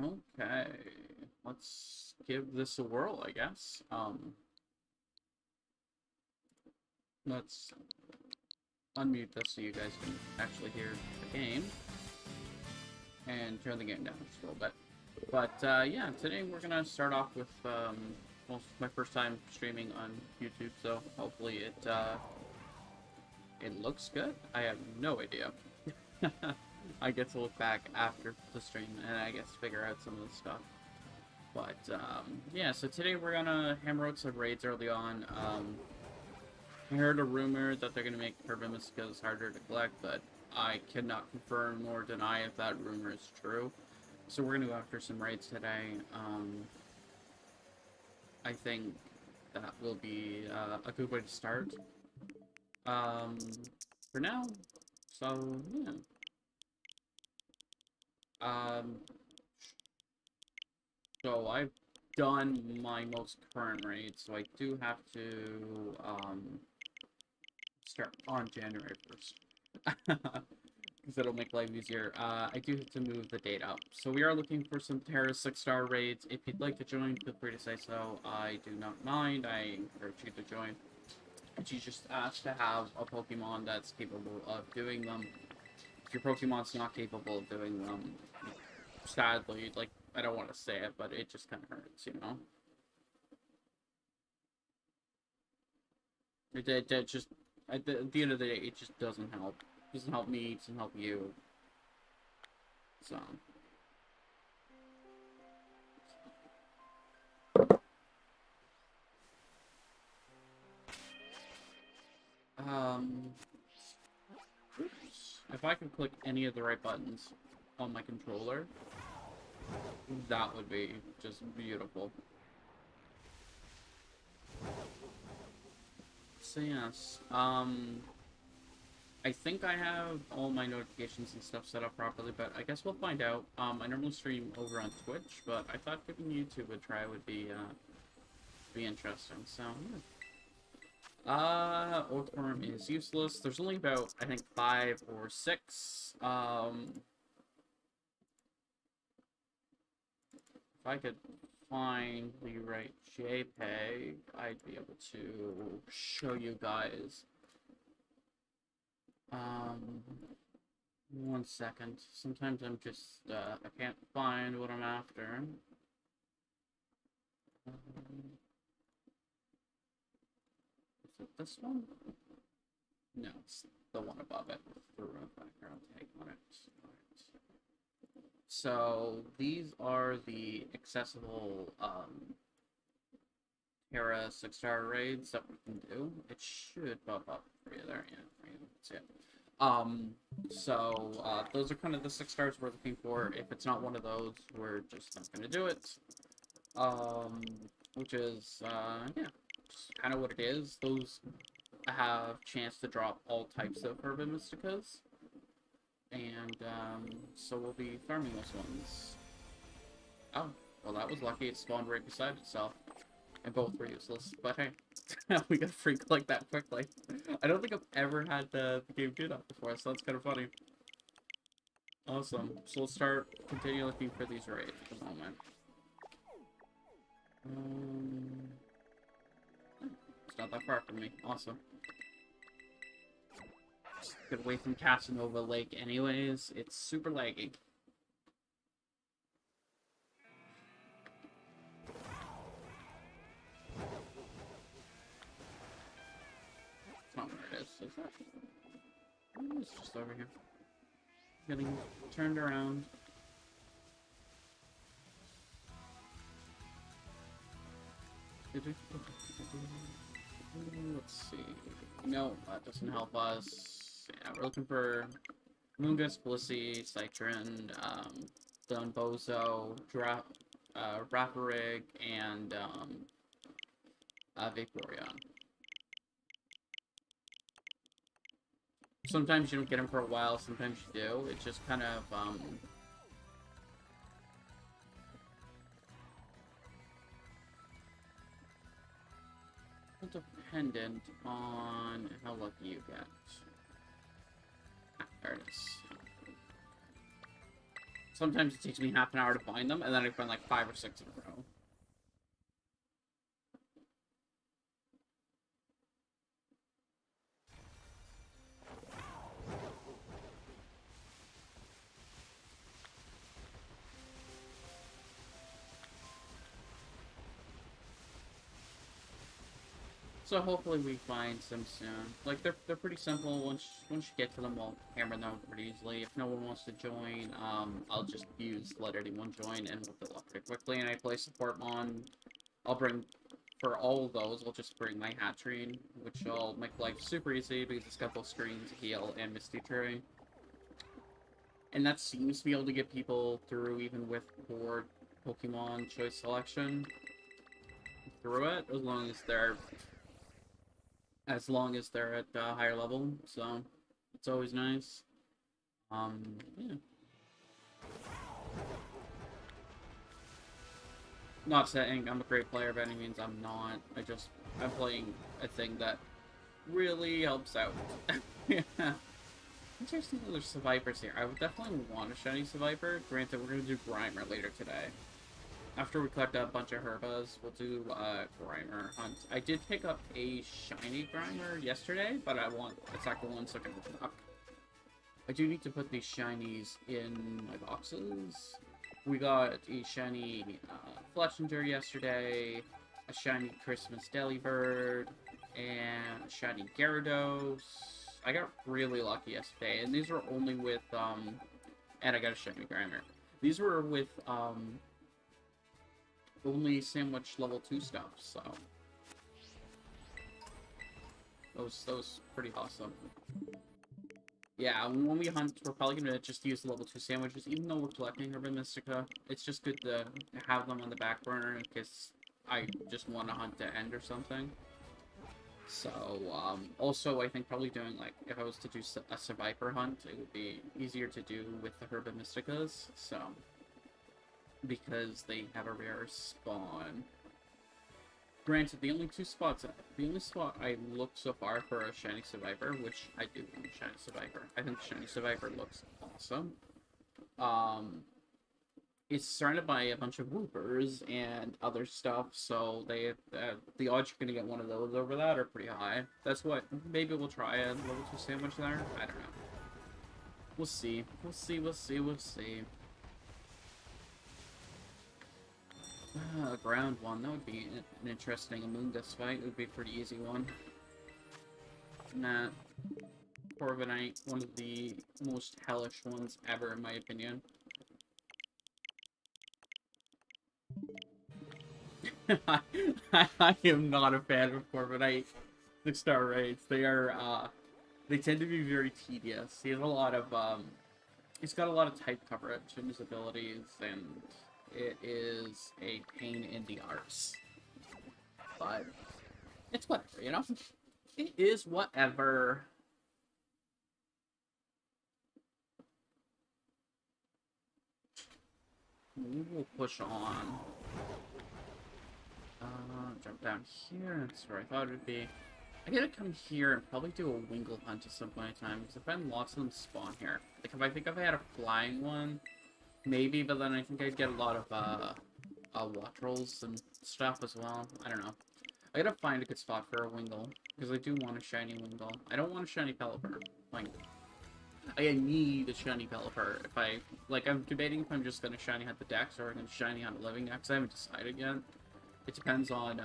Okay, let's give this a whirl, I guess. Let's unmute this so you guys can actually hear the game and turn the game down just a little bit. But yeah, today we're gonna start off with well, my first time streaming on YouTube, so hopefully it looks good. I have no idea. I get to look back after the stream and I guess figure out some of the stuff. But yeah, so today we're gonna hammer out some raids early on. I heard a rumor that they're gonna make Herbas harder to collect, but I cannot confirm nor deny if that rumor is true. So we're gonna go after some raids today. I think that will be a good way to start. Um, for now. So yeah. Um, so I've done my most current raid, so I do have to start on January 1st. Because it'll make life easier. I do have to move the date up. So we are looking for some Terra 6-star raids. If you'd like to join, feel free to say so. I do not mind. I encourage you to join. But you just ask to have a Pokemon that's capable of doing them. If your Pokemon's not capable of doing them, sadly, like, I don't want to say it, but it just kind of hurts, you know? It just, at the end of the day, it just doesn't help. It doesn't help me, it doesn't help you. So. Um, if I could click any of the right buttons on my controller, that would be just beautiful. So yes, I think I have all my notifications and stuff set up properly, but I guess we'll find out. I normally stream over on Twitch, but I thought giving YouTube a try would be interesting. So yeah. Orthworm is useless. There's only about, I think, 5 or 6. If I could find the right JPEG, I'd be able to show you guys. One second. Sometimes I'm just, I can't find what I'm after. Is it this one? No, it's the one above it with the background tag on it. So these are the accessible Terra 6-star raids that we can do. It should pop up for you there, yeah, for you. See it. Those are kind of the 6 stars we're looking for. If it's not one of those, we're just not gonna do it. Which is, yeah, just kind of what it is. Those have chance to drop all types of Herba Mysticas. And, so we'll be farming those ones. Oh, well that was lucky. It spawned right beside itself. And both were useless. But hey, we got a freak like that quickly. I don't think I've ever had the game do that before, so that's kind of funny. Awesome. So let's continue looking for these raids at the moment. It's not that far from me. Awesome. Just get away from Casanova Lake anyways. It's super laggy. It's not where it is it? It's just over here. Getting turned around. Let's see. No, that doesn't help us. Yeah, we're looking for Mungus, Blissey, Citron, Dunbozo, Raparig, and Vaporeon. Sometimes you don't get them for a while, sometimes you do. It's just kind of, dependent on how lucky you get. Ah, there it is. Sometimes it takes me half an hour to find them, and then I find like 5 or 6 in a row. So hopefully we find some soon. Like they're pretty simple. Once you get to them, we'll hammer them out pretty easily. If no one wants to join, I'll just use let anyone join, and we'll fill up pretty quickly. And I play support mon. I'll bring for all of those. I'll just bring my Hatterene, which will make life super easy because it's got both screens, heal, and Misty Tree. And that seems to be able to get people through even with poor Pokemon choice selection through it, as long as they're at a higher level, so it's always nice. Yeah. Not saying I'm a great player by any means, I'm not. I'm playing a thing that really helps out. Yeah. Interesting that there's Survivors here. I would definitely want a shiny Survivor. Granted, we're gonna do Grimer later today. After we collect a bunch of Herbas, we'll do Grimer hunt. I did pick up a shiny Grimer yesterday, but I want a second one so I can open up. I do need to put these shinies in my boxes. We got a shiny Fletchinger yesterday, a shiny Christmas Delibird, and a shiny Gyarados. I got really lucky yesterday, and these were only with, and I got a shiny Grimer. These were with, only sandwich level 2 stuff, so that was pretty awesome. Yeah, when we hunt, we're probably gonna just use the level 2 sandwiches, even though we're collecting Herba Mystica. It's just good to have them on the back burner in case I just want to hunt to end or something. So, also I think probably doing, like, if I was to do a Survivor hunt, it would be easier to do with the Herba Mysticas, so because they have a rare spawn. Granted, the only spot I looked so far for a shiny Survivor, which I do want a shiny Survivor. I think shiny Survivor looks awesome. It's surrounded by a bunch of Whoopers and other stuff, so the odds you're gonna get one of those over that are pretty high. That's what, maybe we'll try a level 2 sandwich there? I don't know. We'll see. We'll see. Ground one, that would be an interesting Amoonguss fight. It would be a pretty easy one. Nah. Corviknight, one of the most hellish ones ever, in my opinion. I am not a fan of Corviknight 6-star raids. They tend to be very tedious. He has a lot of, he's got a lot of type coverage in his abilities, and it is a pain in the arse. But it's whatever, you know? It is whatever. We will push on. Jump down here. That's where I thought it would be. I gotta come here and probably do a Wingull hunt at some point in time, because I find lots of them spawn here. Like, if I had a flying one, maybe, but then I think I'd get a lot of Wattrolls and stuff as well. I don't know. I gotta find a good spot for a Wingull, because I do want a shiny Wingull. I don't want a shiny Pelipper. Like, I need a shiny Pelipper. I'm debating if I'm just gonna shiny hunt the Dex or I'm gonna shiny hunt a living Dex. I haven't decided yet. It depends on,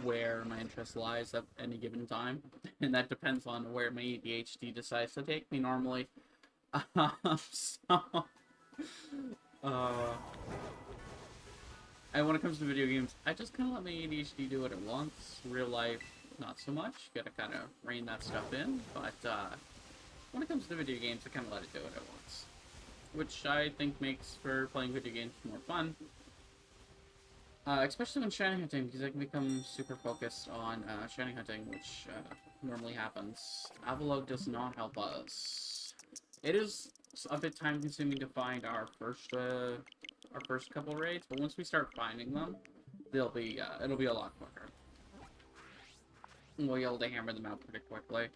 where my interest lies at any given time. And that depends on where my ADHD decides to take me normally. And when it comes to video games, I just kind of let my ADHD do what it wants. Real life, not so much. Gotta kind of rein that stuff in. But when it comes to video games, I kind of let it do what it wants. Which I think makes for playing video games more fun. Especially when shiny hunting, because I can become super focused on shiny hunting, which normally happens. Avalok does not help us. It is a bit time consuming to find our first couple raids, but once we start finding them, it'll be a lot quicker. We'll be able to hammer them out pretty quickly.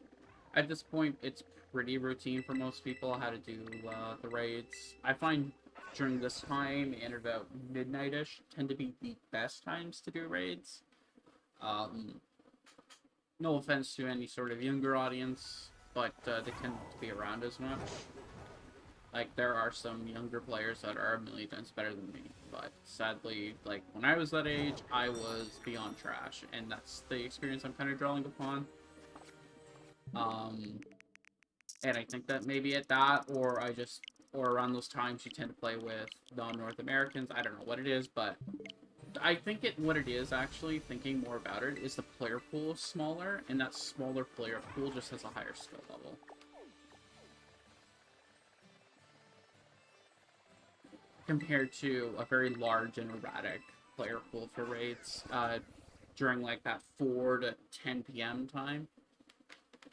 At this point, it's pretty routine for most people how to do the raids. I find during this time and about midnight-ish tend to be the best times to do raids. Um, no offense to any sort of younger audience, but they tend to be around as much. Like, there are some younger players that are a million times better than me, but sadly, like, when I was that age, I was beyond trash, and that's the experience I'm kind of drawing upon. Um, and I think that maybe at that, or around those times, you tend to play with non-North Americans. I don't know what it is, but I think what it is, actually, thinking more about it, is the player pool is smaller, and that smaller player pool just has a higher skill level. Compared to a very large and erratic player pool for raids during like that 4 to 10 p.m. time,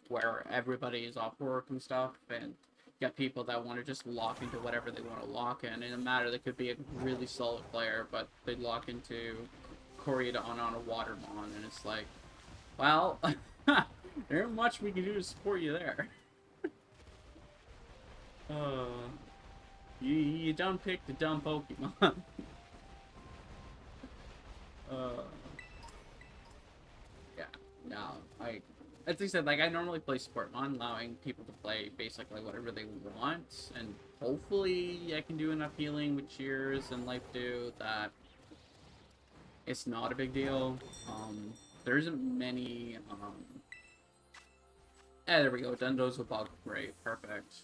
where everybody is off work and stuff, and get people that want to just lock into whatever they want to lock in. In a matter, they could be a really solid player, but they lock into Korea on a Watermon, and it's like, well, there ain't much we can do to support you there. You done picked a dumb Pokemon. Yeah, no, as I said, like, I normally play Sportmon, allowing people to play basically whatever they want, and hopefully I can do enough healing with Cheers and Life Dew that it's not a big deal. There isn't many, there we go, Dundo's a bug, great, perfect.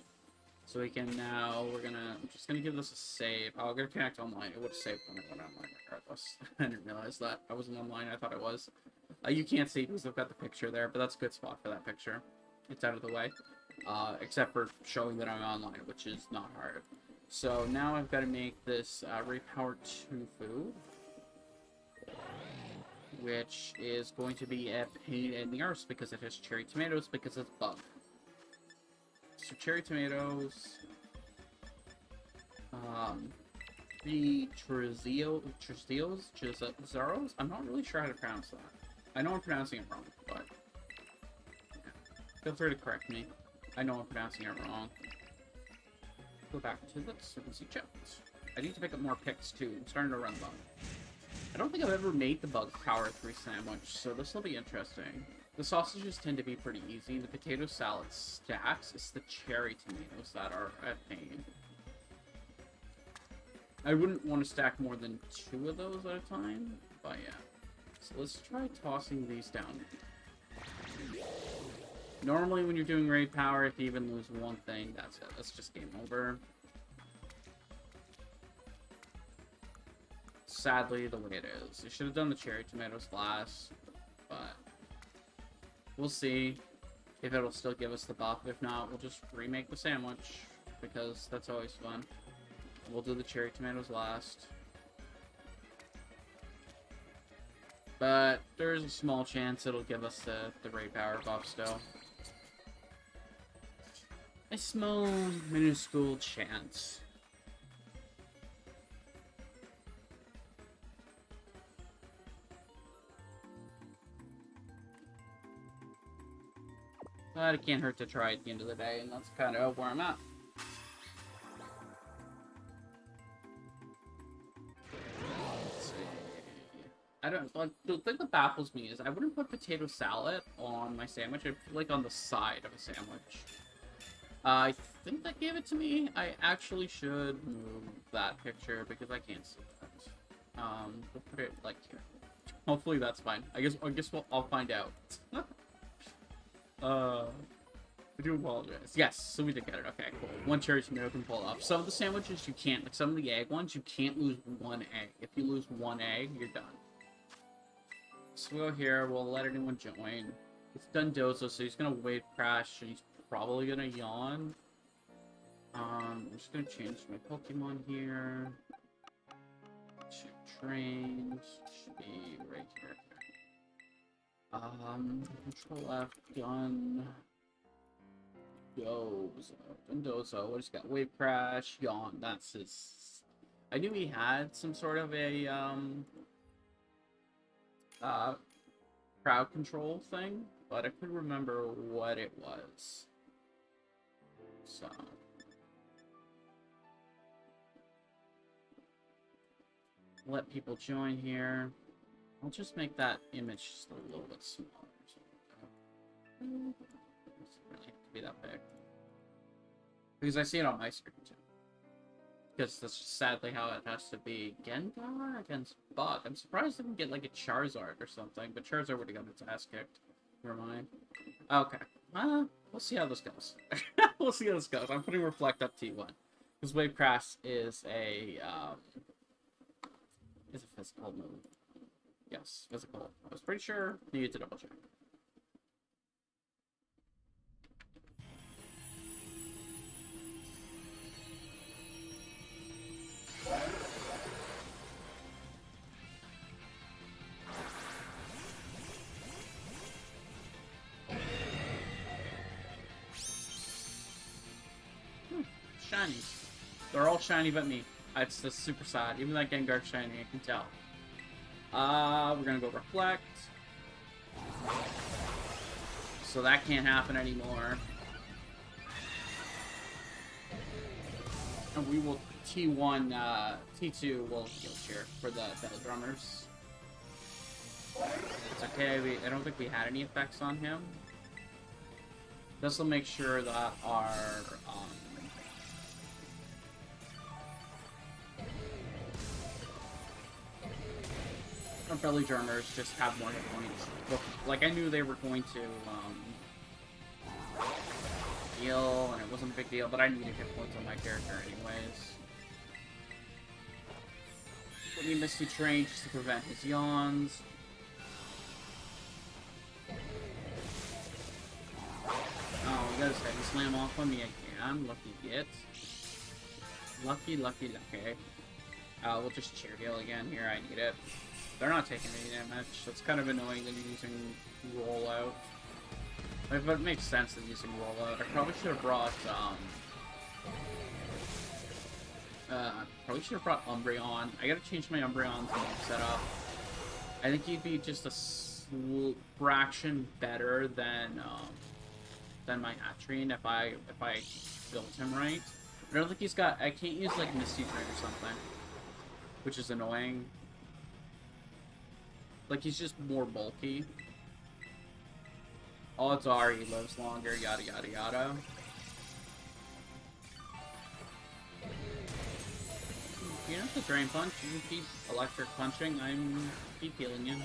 So we can now, I'm just gonna give this a save. I'm gonna connect online. It would have saved when I went online regardless. I didn't realize that I wasn't online. I thought I was. You can't see because I've got the picture there, but that's a good spot for that picture. It's out of the way. Except for showing that I'm online, which is not hard. So now I've got to make this Repower Tofu, which is going to be a pain in the arse because it has cherry tomatoes because it's bug. So cherry tomatoes, the Chizaros? I'm not really sure how to pronounce that. I know I'm pronouncing it wrong, but yeah. Feel free to correct me. I know I'm pronouncing it wrong. Go back to the Sunsy Chat. I need to pick up more picks too. I'm starting to run low. I don't think I've ever made the bug power 3 sandwich, so this will be interesting. The sausages tend to be pretty easy. The potato salad stacks. It's the cherry tomatoes that are a pain. I wouldn't want to stack more than 2 of those at a time, but yeah. So let's try tossing these down. Normally when you're doing raid power, if you even lose one thing, that's it. That's just game over. Sadly, the way it is. You should have done the cherry tomatoes last, but we'll see if it'll still give us the buff. If not, we'll just remake the sandwich, because that's always fun. We'll do the cherry tomatoes last. But there's a small chance it'll give us the raid power buff still. A small, minuscule chance. But it can't hurt to try at the end of the day, and that's kind of where I'm at. Let's see. I don't, like, the thing that baffles me is I wouldn't put potato salad on my sandwich. I'd put, like, on the side of a sandwich. I think that gave it to me. I actually should move that picture because I can't see that. We'll put it, like, here. Hopefully that's fine. I guess I'll find out. I do apologize. Yes, so we did get it. Okay, cool. 1 cherry tomato can pull off. Some of the sandwiches you can't, like some of the egg ones, you can't lose 1 egg. If you lose 1 egg, you're done. So we'll go here, we'll let anyone join. It's Dundozo, so he's gonna wave crash, and he's probably gonna yawn. I'm just gonna change my Pokemon here. To trained. Should be right here. Control F, done. Dundozo, what has he got? Wave Crash, Yawn, that's his... I knew he had some sort of a, crowd control thing, but I couldn't remember what it was. So let people join here. I'll just make that image just a little bit smaller. Doesn't really have to be that big. Because I see it on my screen too. Because that's just sadly how it has to be. Gengar against Bug. I'm surprised I didn't get like a Charizard or something, but Charizard would have gotten its ass kicked. Never mind. Okay. We'll see how this goes. We'll see how this goes. I'm putting Reflect up T1. Because Wave Crash is a physical move. Yes, physical. I was pretty sure. Needed to double check. Shiny. They're all shiny but me. It's just super sad. Even that Gengar shiny, I can tell. We're gonna go Reflect. So that can't happen anymore. And we will T1, T2 will heal cheer for the Belly Drummers. It's okay, I don't think we had any effects on him. This will make sure that our Belly Drummers just have more hit points. Like, I knew they were going to heal, and it wasn't a big deal, but I needed hit points on my character anyways. Put me Misty Train just to prevent his yawns. Oh, he got his heavy slam off on me again. Lucky git. Lucky. We'll just cheer heal again here. I need it. They're not taking any damage. It's kind of annoying that you're using rollout. Like, but it makes sense that using rollout. I probably should have brought Umbreon. I gotta change my Umbreon's setup. I think he'd be just a fraction better than my Hatterene if I built him right. I don't think he's got. I can't use like Misty Train or something, which is annoying. Like, he's just more bulky. Odds are he lives longer, yada yada yada. You don't have to Drain Punch, you can keep Electric Punching, I'm keep healing you.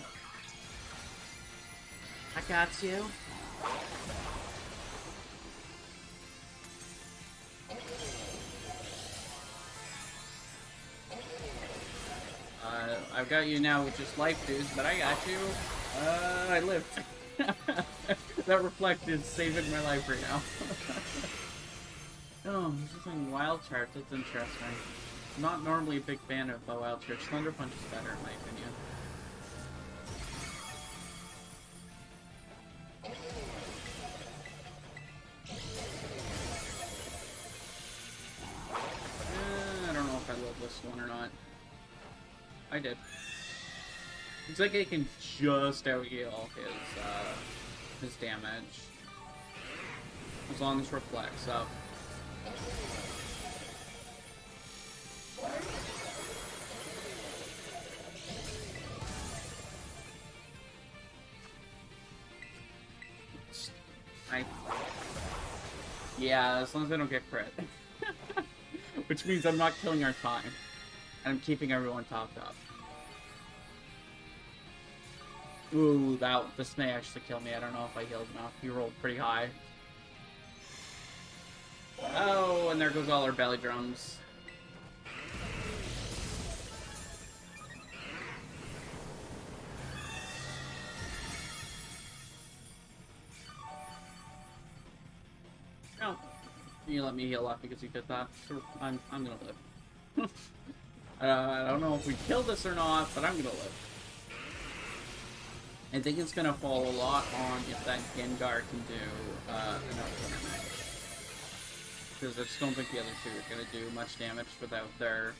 I got you. I've got you now with just life dudes, but I got you. I lived. That Reflect is saving my life right now. Oh, I'm using Wild Charge, that's interesting. I'm not normally a big fan of Wild Charge. Thunder Punch is better in my opinion. I don't know if I love this one or not. I did. Looks like I can just out-heal his damage. As long as Reflects up. Yeah, as long as I don't get crit. Which means I'm not killing our time. And I'm keeping everyone topped up. Ooh, this may actually kill me. I don't know if I healed enough. He rolled pretty high. Oh, and there goes all our belly drums. Oh, you let me heal up because you did that. So I'm gonna live. I don't know if we kill this or not, but I'm gonna live. I think it's gonna fall a lot on if that Gengar can do enough damage. Because I just don't think the other two are gonna do much damage without their...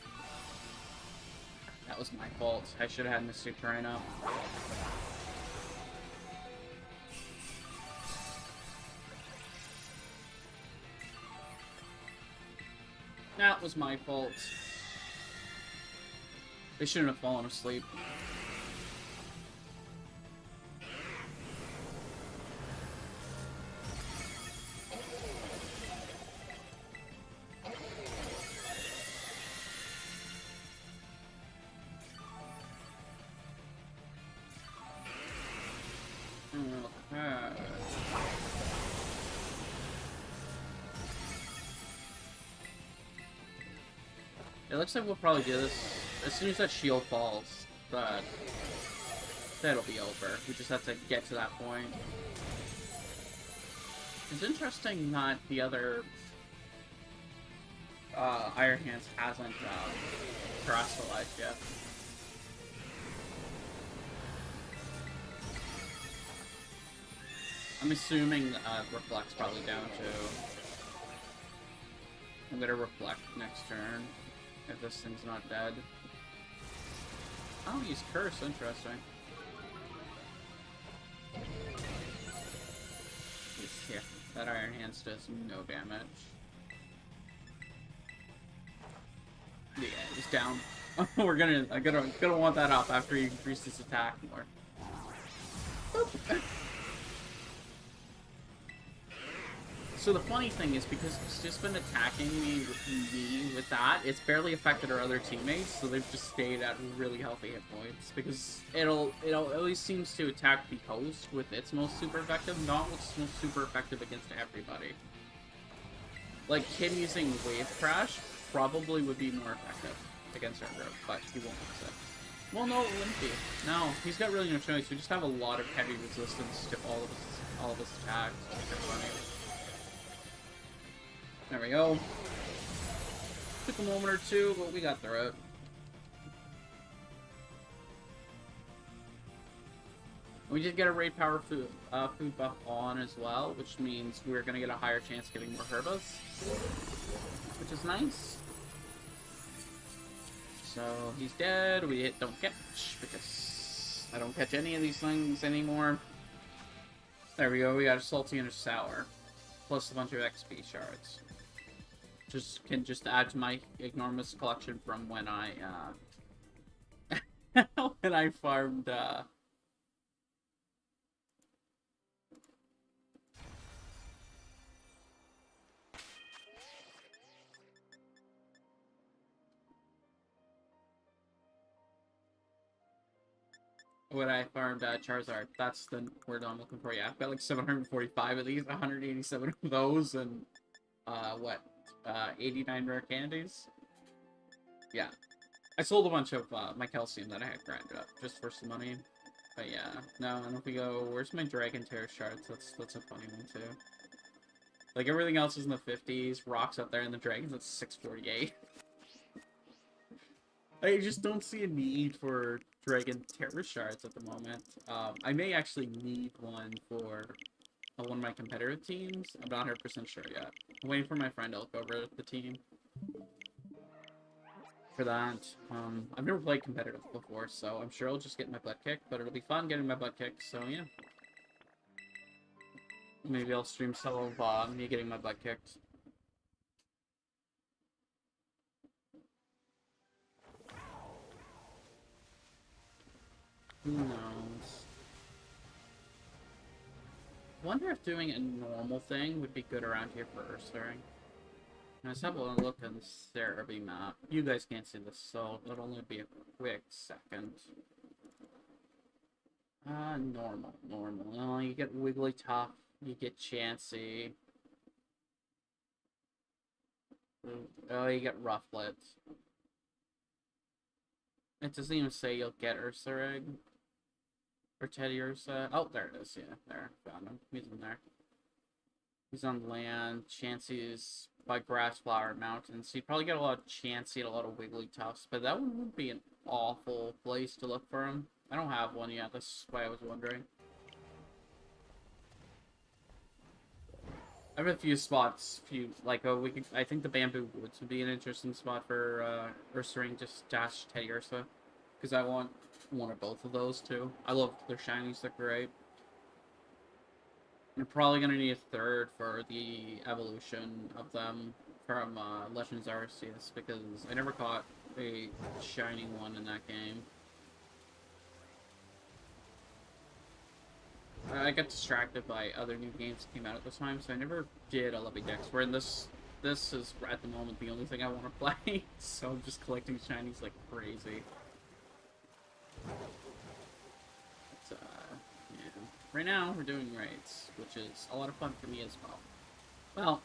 That was my fault. I should have had Mystic Terrain up. That was my fault. They shouldn't have fallen asleep. It looks like we'll probably do this as soon as that shield falls, but that'll be over. We just have to get to that point. It's interesting that the other Iron Hands hasn't terrestrialized yet. I'm assuming Reflect's probably down too. I'm gonna Reflect next turn. If this thing's not dead. Oh, he's cursed. Interesting. Yeah, that Iron Hands does no damage. Yeah, he's down. I'm gonna want that up after he increases his attack more. So the funny thing is, because he's just been attacking me with that, it's barely affected our other teammates, so they've just stayed at really healthy hit points. Because it always seems to attack the host with its most super effective, not what's most super effective against everybody. Like, him using Wave Crash probably would be more effective against our group, but he won't use it. Well, no, it wouldn't be. No, he's got really no choice. We just have a lot of heavy resistance to all of his attacks. It's funny. There we go. Took a moment or two, but we got through it. We did get a raid power food buff on as well, which means we're going to get a higher chance of getting more Herbas, which is nice. So he's dead. We don't catch because I don't catch any of these things anymore. There we go. We got a salty and a sour, plus a bunch of XP shards. Can add to my enormous collection from when I when I farmed Charizard. That's the word I'm looking for. Yeah, I've got like 745 of these, 187 of those, and what? 89 rare candies. Yeah, I sold a bunch of my calcium that I had grinded up just for some money. But yeah, no. And if we go, where's my Dragon Terror shards? That's a funny one too. Like everything else is in the 50s. Rocks up there, and the dragons at 648. I just don't see a need for Dragon Terror shards at the moment. I may actually need one for one of my competitive teams. I'm not 100% sure yet. I'm waiting for my friend to look over the team for that. I've never played competitive before, so I'm sure I'll just get my butt kicked, but it'll be fun getting my butt kicked, so yeah. Maybe I'll stream some of me getting my butt kicked. Who knows? Wonder if doing a normal thing would be good around here for Earthstirring. Let's have a look at the Cerebi map. You guys can't see this, so it'll only be a quick second. Normal. Oh, you get Wigglytuff, you get Chansey. Oh, you get Rufflet. It doesn't even say you'll get Ursaring. Or Teddy Ursa. Oh, there it is, yeah. There, found him. He's in there. He's on land. Chansey's by Grassflower Mountain. So you'd probably get a lot of Chansey and a lot of Wigglytuffs, but that one would be an awful place to look for him. I don't have one yet, that's why I was wondering. I have a few spots, I think the Bamboo Woods would be an interesting spot for Ursaring, just dash Teddy Ursa. Because I want one or both of those too. I love their shinies, they're great. I'm probably gonna need a third for the evolution of them from Legends Arceus because I never caught a shiny one in that game. I got distracted by other new games that came out at the time, so I never did a Lovey Dex. Where in this is at the moment the only thing I want to play, so I'm just collecting shinies like crazy. But, yeah. Right now we're doing raids, which is a lot of fun for me as well. Well,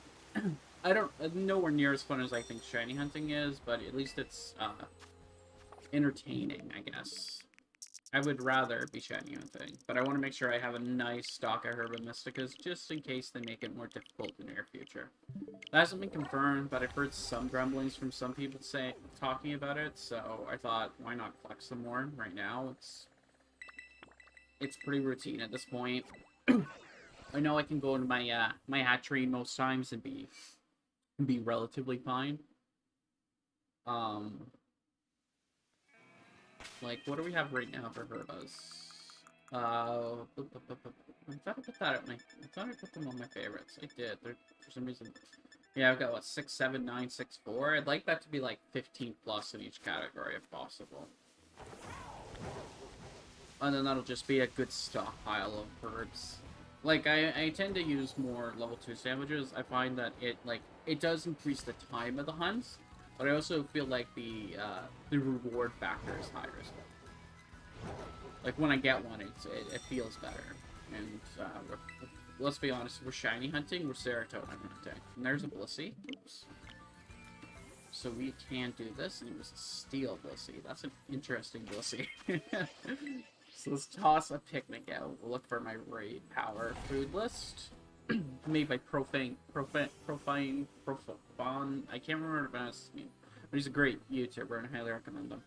I don't nowhere near as fun as I think shiny hunting is, but at least it's entertaining, I guess. I would rather be shiny hunting, but I want to make sure I have a nice stock of Herba Mysticas just in case they make it more difficult in the near future. That hasn't been confirmed, but I've heard some grumblings from some people talking about it, so I thought, why not collect some more right now? It's pretty routine at this point. I know I can go into my my hatchery most times and be relatively fine. Like, what do we have right now for Herbas? I thought I put that at I thought I put them on my favorites. I did. They're, for some reason. Yeah, I've got, what, 6, 7, 9, 6, 4? I'd like that to be, like, 15 plus in each category, if possible. And then that'll just be a good stockpile of herbs. Like, I tend to use more level 2 sandwiches. I find that it does increase the time of the hunts. But I also feel like the reward factor is higher as well. Like, when I get one, it feels better. And, let's be honest, we're shiny hunting, we're serotonin hunting. And there's a Blissey. Oops. So we can do this, and it was a steel Blissey. That's an interesting Blissey. So let's toss a picnic out. We'll look for my raid power food list. Made by Profane, I can't remember what his name, but he's a great YouTuber and I highly recommend him.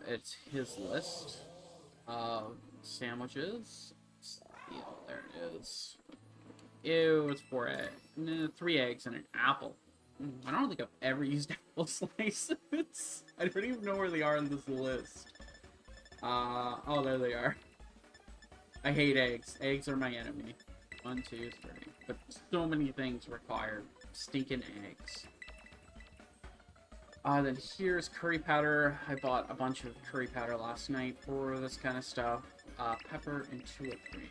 It's his list of sandwiches. There it is. Ew, it's 3 eggs and an apple. I don't think I've ever used apple slices. I don't even know where they are on this list. Oh, there they are. I hate eggs. Eggs are my enemy. 1, 2, 3. But so many things require stinking eggs. Then here's curry powder. I bought a bunch of curry powder last night for this kind of stuff. Pepper and 2 or 3.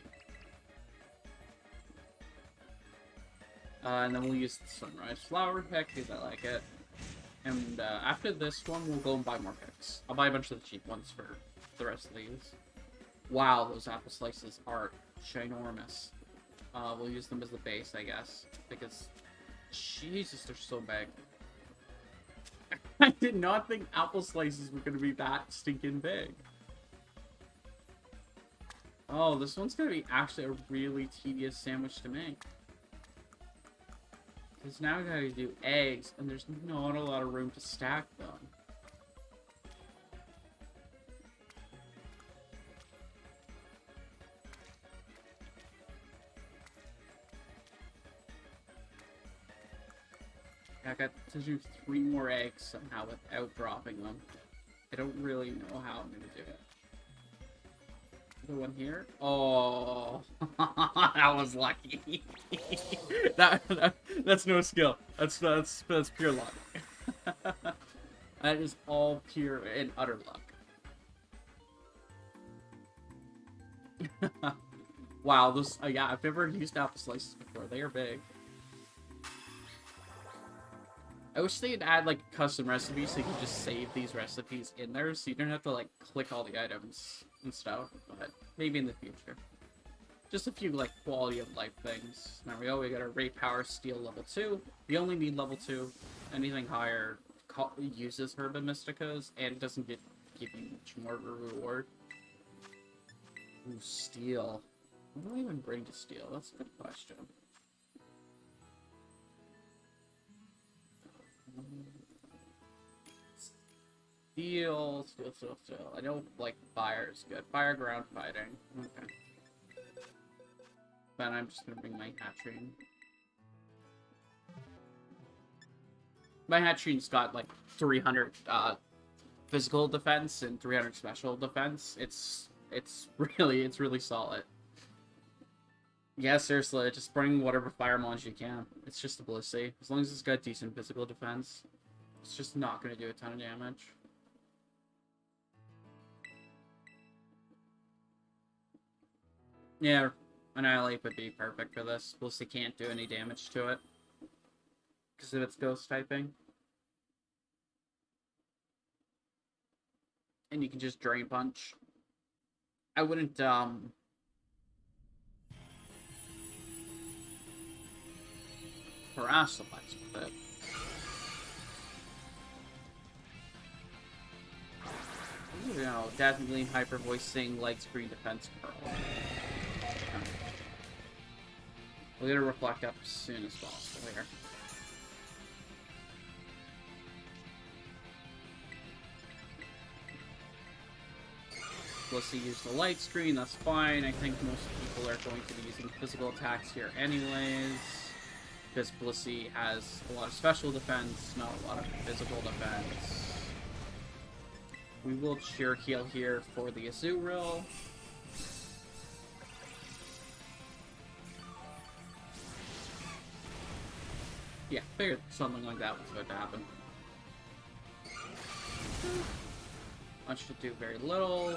And then we'll use the sunrise flower pick because I like it. And after this one, we'll go and buy more picks. I'll buy a bunch of the cheap ones for the rest of these. Wow, those apple slices are ginormous. We'll use them as the base, I guess. Because, Jesus, they're so big. I did not think apple slices were going to be that stinking big. Oh, this one's going to be actually a really tedious sandwich to make. Because now we gotta do eggs, and there's not a lot of room to stack them. I got to do 3 more eggs somehow without dropping them. I don't really know how I'm gonna do it. The one here? Oh, that was lucky. That's no skill. That's pure luck. That is all pure and utter luck. Wow, this yeah, I've never used apple slices before. They are big. I wish they'd add, like, custom recipes so you could just save these recipes in there so you don't have to, like, click all the items and stuff, but maybe in the future. Just a few, like, quality of life things. There we go, we got our Ray Power Steel level 2. We only need level 2. Anything higher uses Herba Mysticas, and it doesn't give you much more of a reward. Ooh, Steel. What do I even bring to Steel? That's a good question. Steel. I know, like, fire is good. Fire, ground fighting. Okay. But I'm just gonna bring my hatchery. My hatchery's got, like, 300 physical defense and 300 special defense. It's really solid. Yeah, seriously, just bring whatever fire mons you can. It's just a Blissey. As long as it's got decent physical defense, it's just not going to do a ton of damage. Yeah, Annihilate would be perfect for this. Blissey can't do any damage to it because of its ghost typing. And you can just Drain Punch. I wouldn't, harass the Lex with it. You know, definitely hyper voicing Light Screen Defense Curl. We're gonna reflect up as soon as possible here. Blissey used the light screen, that's fine. I think most people are going to be using physical attacks here anyways. Because Blissey has a lot of special defense, not a lot of physical defense. We will Cheer Heal here for the Azurill. Yeah, figured something like that was going to happen. I should do very little.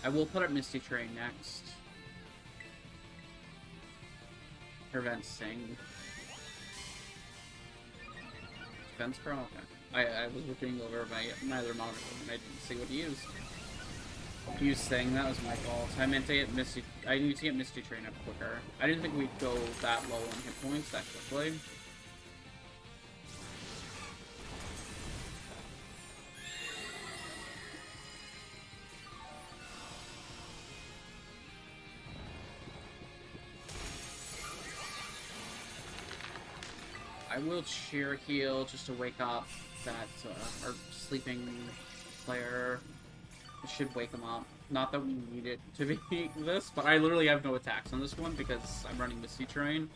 I will put up Misty Train next. Prevent Sing. Defense Curl? Okay. I was looking over my other monitor and I didn't see what he used. He used Sing, that was my fault. I meant to get Misty... I need to get Misty Train up quicker. I didn't think we'd go that low on hit points that quickly. I will Cheer Heal just to wake up that our sleeping player. It should wake him up. Not that we need it to be this, but I literally have no attacks on this one because I'm running Misty Train.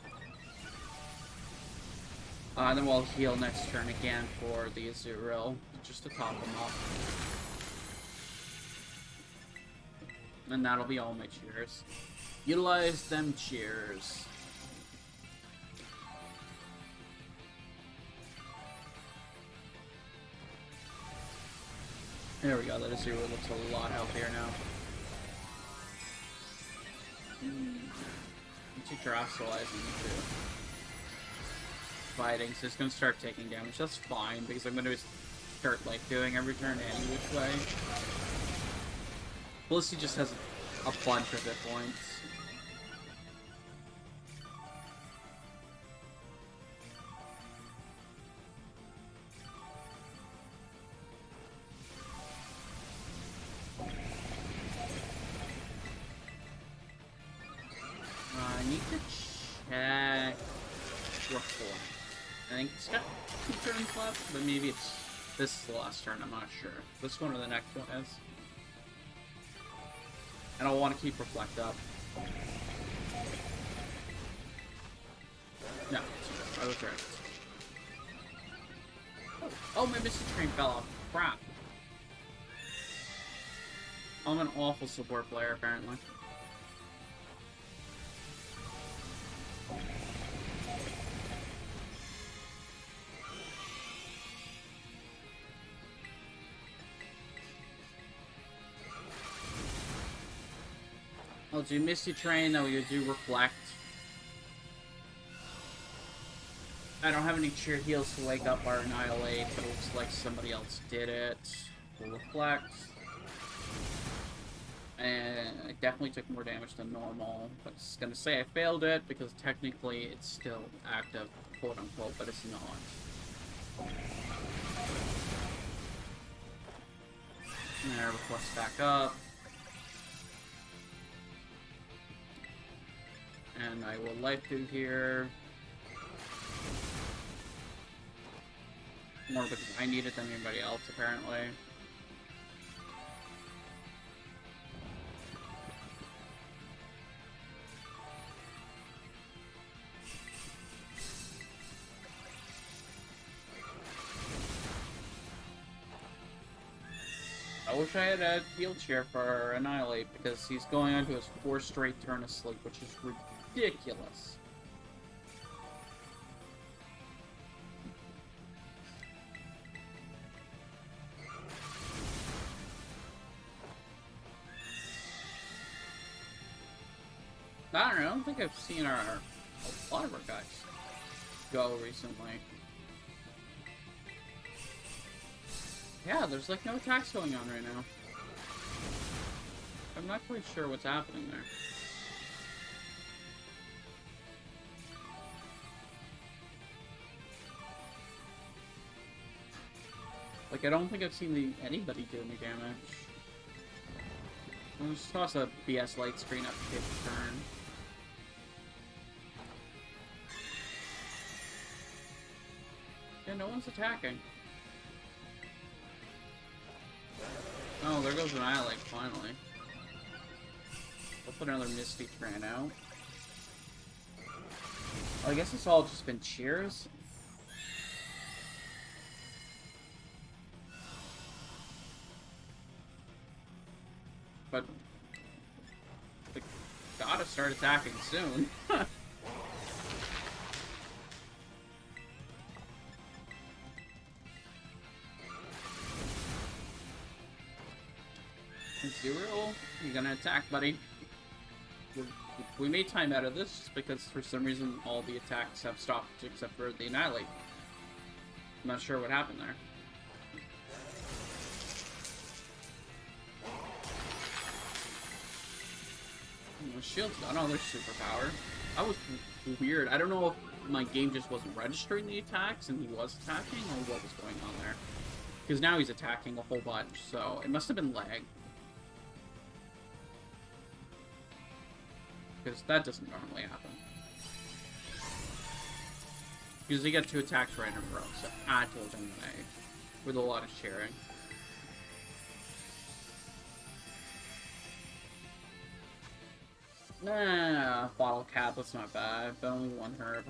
Then we'll heal next turn again for the Azurill, just to top him up. And that'll be all my cheers. Utilize them cheers. There we go, that Azurill looks a lot healthier now. Terastallizing too. Fighting, so it's gonna start taking damage. That's fine, because I'm gonna start like doing every turn any which way. Blissey just has a bunch of hit points. I need to check Reform. I think it's got 2 turns left, but maybe it's this is the last turn, I'm not sure. This one or the next one is. And I want to keep Reflect up. No, I was right. Oh, my Misty Train fell off. Crap. I'm an awful support player, apparently. I'll do Misty Train, then we'll do Reflect. I don't have any Cheer Heals to wake up our Annihilate, but it looks like somebody else did it. We'll Reflect. And I definitely took more damage than normal, but it's gonna say I failed it, because technically it's still active, quote-unquote, but it's not. And I Reflect back up. And I will Life Dew here. More because I need it than anybody else, apparently. I wish I had a heal cheer for Annihilate, because he's going on to his 4th straight turn of sleep, which is ridiculous. I don't know, I don't think I've seen a lot of our guys go recently. Yeah, there's like no attacks going on right now. I'm not quite sure what's happening there. Like, I don't think I've seen anybody do any damage. I'll just toss a BS light screen up to take a turn. Yeah, no one's attacking. Oh, there goes an Annihilate, finally. I'll put another Misty Tran out. Oh, I guess it's all just been cheers. But they gotta start attacking soon. Zero, you're gonna attack, buddy. We made time out of this just because for some reason all the attacks have stopped except for the Annihilate. I'm not sure what happened there. The shield's got another superpower. That was weird. I don't know if my game just wasn't registering the attacks and he was attacking or what was going on there. Because now he's attacking a whole bunch, so it must have been lag. Because that doesn't normally happen. Because you get 2 attacks right in a row, so I told him lag. With a lot of cheering. Nah, bottle cap, that's not bad, but only 1 herb.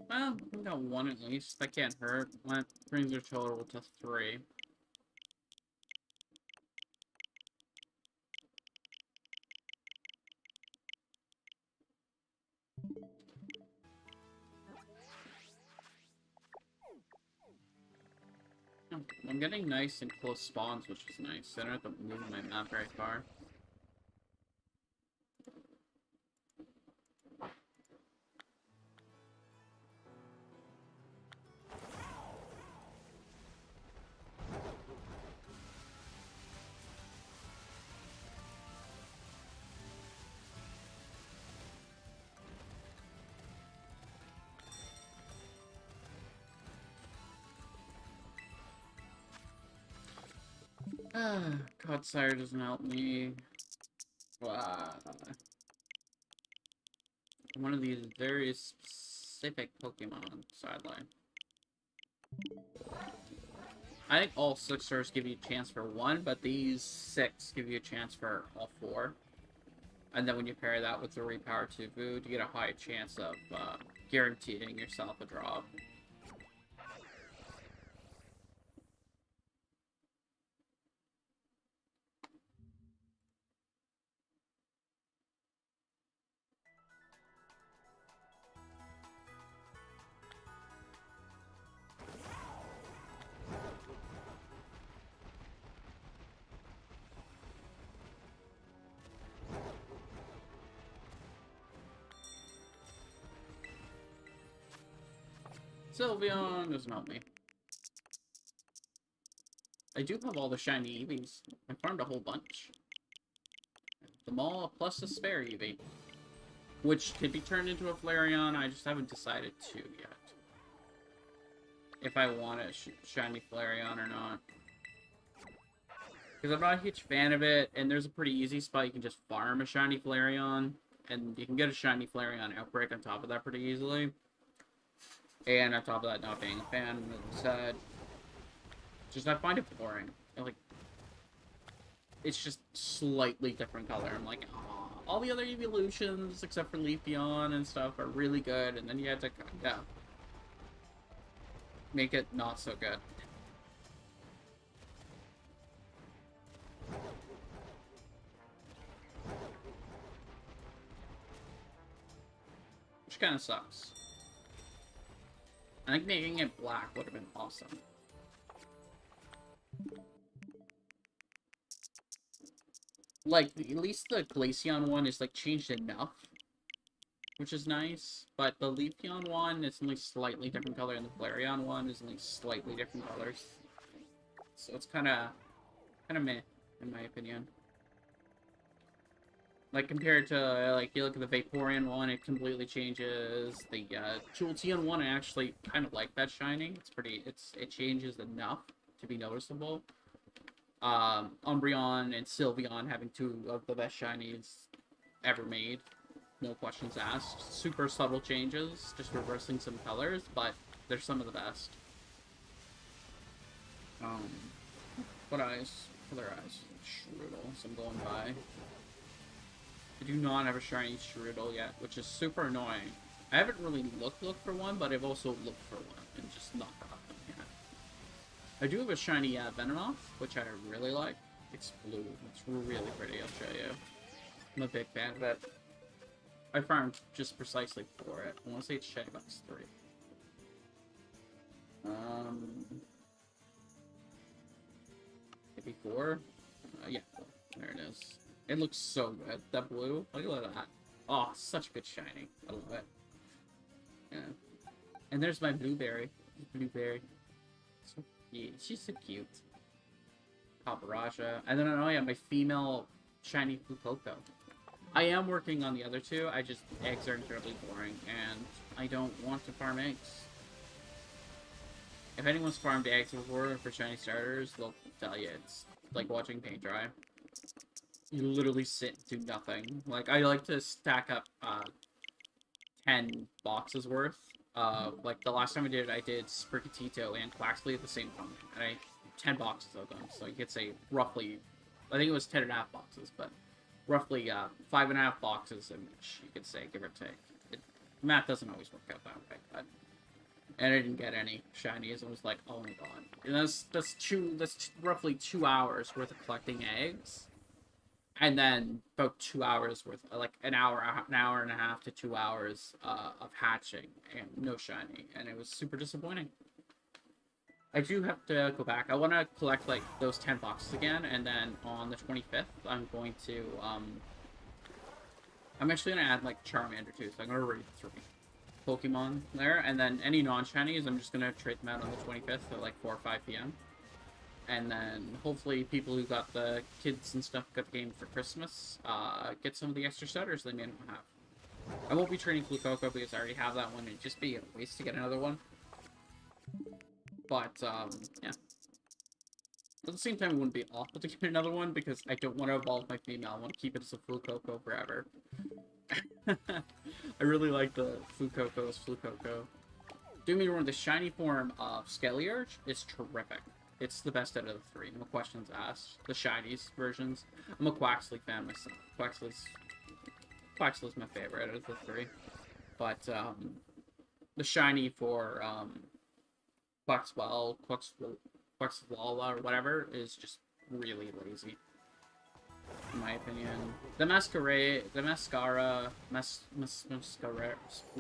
Well, we got 1 at least. That can't hurt. That brings our total to 3. I'm getting nice and close spawns, which is nice. I don't have to move my map very far. Godsire doesn't help me. Wow. One of these very specific Pokemon, sadly. I think all 6 stars give you a chance for 1, but these 6 give you a chance for all 4. And then when you pair that with the Repower 2 food, you get a high chance of guaranteeing yourself a drop. Sylveon doesn't help me. I do have all the shiny Eevees. I farmed a whole bunch. Them all plus a spare Eevee. Which could be turned into a Flareon, I just haven't decided to yet. If I want a shiny Flareon or not. Because I'm not a huge fan of it, and there's a pretty easy spot you can just farm a shiny Flareon. And you can get a shiny Flareon Outbreak on top of that pretty easily. And on top of that, not being a fan, as I said, just I find it boring. like, it's just slightly different color. I'm like, oh, all the other evolutions except for Leafeon and stuff are really good, and then you had to, yeah, make it not so good. Which kind of sucks. I think making it black would have been awesome. Like, at least the Glaceon one is, like, changed enough, which is nice. But the Leafeon one is only slightly different color, and the Flareon one is only slightly different colors. So it's kind of meh, in my opinion. Like, compared to, like, you look at the Vaporeon one, it completely changes. The Jolteon one, I actually kind of like that shiny. It changes enough to be noticeable. Umbreon and Sylveon having two of the best shinies ever made. No questions asked. Super subtle changes, just reversing some colors, but they're some of the best. What eyes? Other eyes. Strudel, so I'm going by. I do not have a shiny Strudel yet, which is super annoying. I haven't really looked for one, but I've also looked for one and just not got them yet. I do have a shiny Venomoth, which I really like. It's blue. It's really pretty, I'll show you. I'm a big fan of it. I farmed just precisely for it. I want to say it's shiny box 3. Maybe 4? Yeah, there it is. It looks so good. That blue, look at that. Oh, such a good shiny. I love it. Yeah. And there's my Blueberry. Blueberry. So, yeah, she's so cute. Paparaja. And then, oh yeah, my female shiny Fuecoco. I am working on the other two. Eggs are incredibly boring, and I don't want to farm eggs. If anyone's farmed eggs before for shiny starters, they'll tell you it's like watching paint dry. You literally sit and do nothing. Like, I like to stack up 10 boxes worth. Like, the last time I did Sprigatito and Quaxley at the same time. And 10 boxes of them. So you could say roughly, I think it was 10.5 boxes, but roughly 5.5 boxes in which you could say, give or take. Math doesn't always work out that way, but... And I didn't get any shinies. I was like, oh my god. And that's roughly 2 hours worth of collecting eggs. And then about 2 hours worth, like an hour and a half to 2 hours of hatching and no shiny, and it was super disappointing. I do have to go back. I want to collect like those 10 boxes again, and then on the 25th, I'm going to I'm actually gonna add like Charmander too, so I'm gonna raid 3 Pokemon there, and then any non-shinies, I'm just gonna trade them out on the 25th at like 4 or 5 p.m. And then, hopefully, people who got the kids and stuff got the game for Christmas, get some of the extra starters they may not have. I won't be trading Fuecoco because I already have that one. It'd just be a waste to get another one. But, yeah. At the same time, it wouldn't be awful to get another one because I don't want to evolve my female. I want to keep it as a Fuecoco forever. I really like the Fuecoco as Fuecoco. Do me wrong, the shiny form of Skelliarch is terrific. It's the best out of the 3. No questions asked. The shinies versions. I'm a Quaxley fan myself. Quaxley's my favorite out of the 3. But, the shiny for, Quaxwell, Quaxwalla, or whatever, is just really lazy. In my opinion. The Mascara,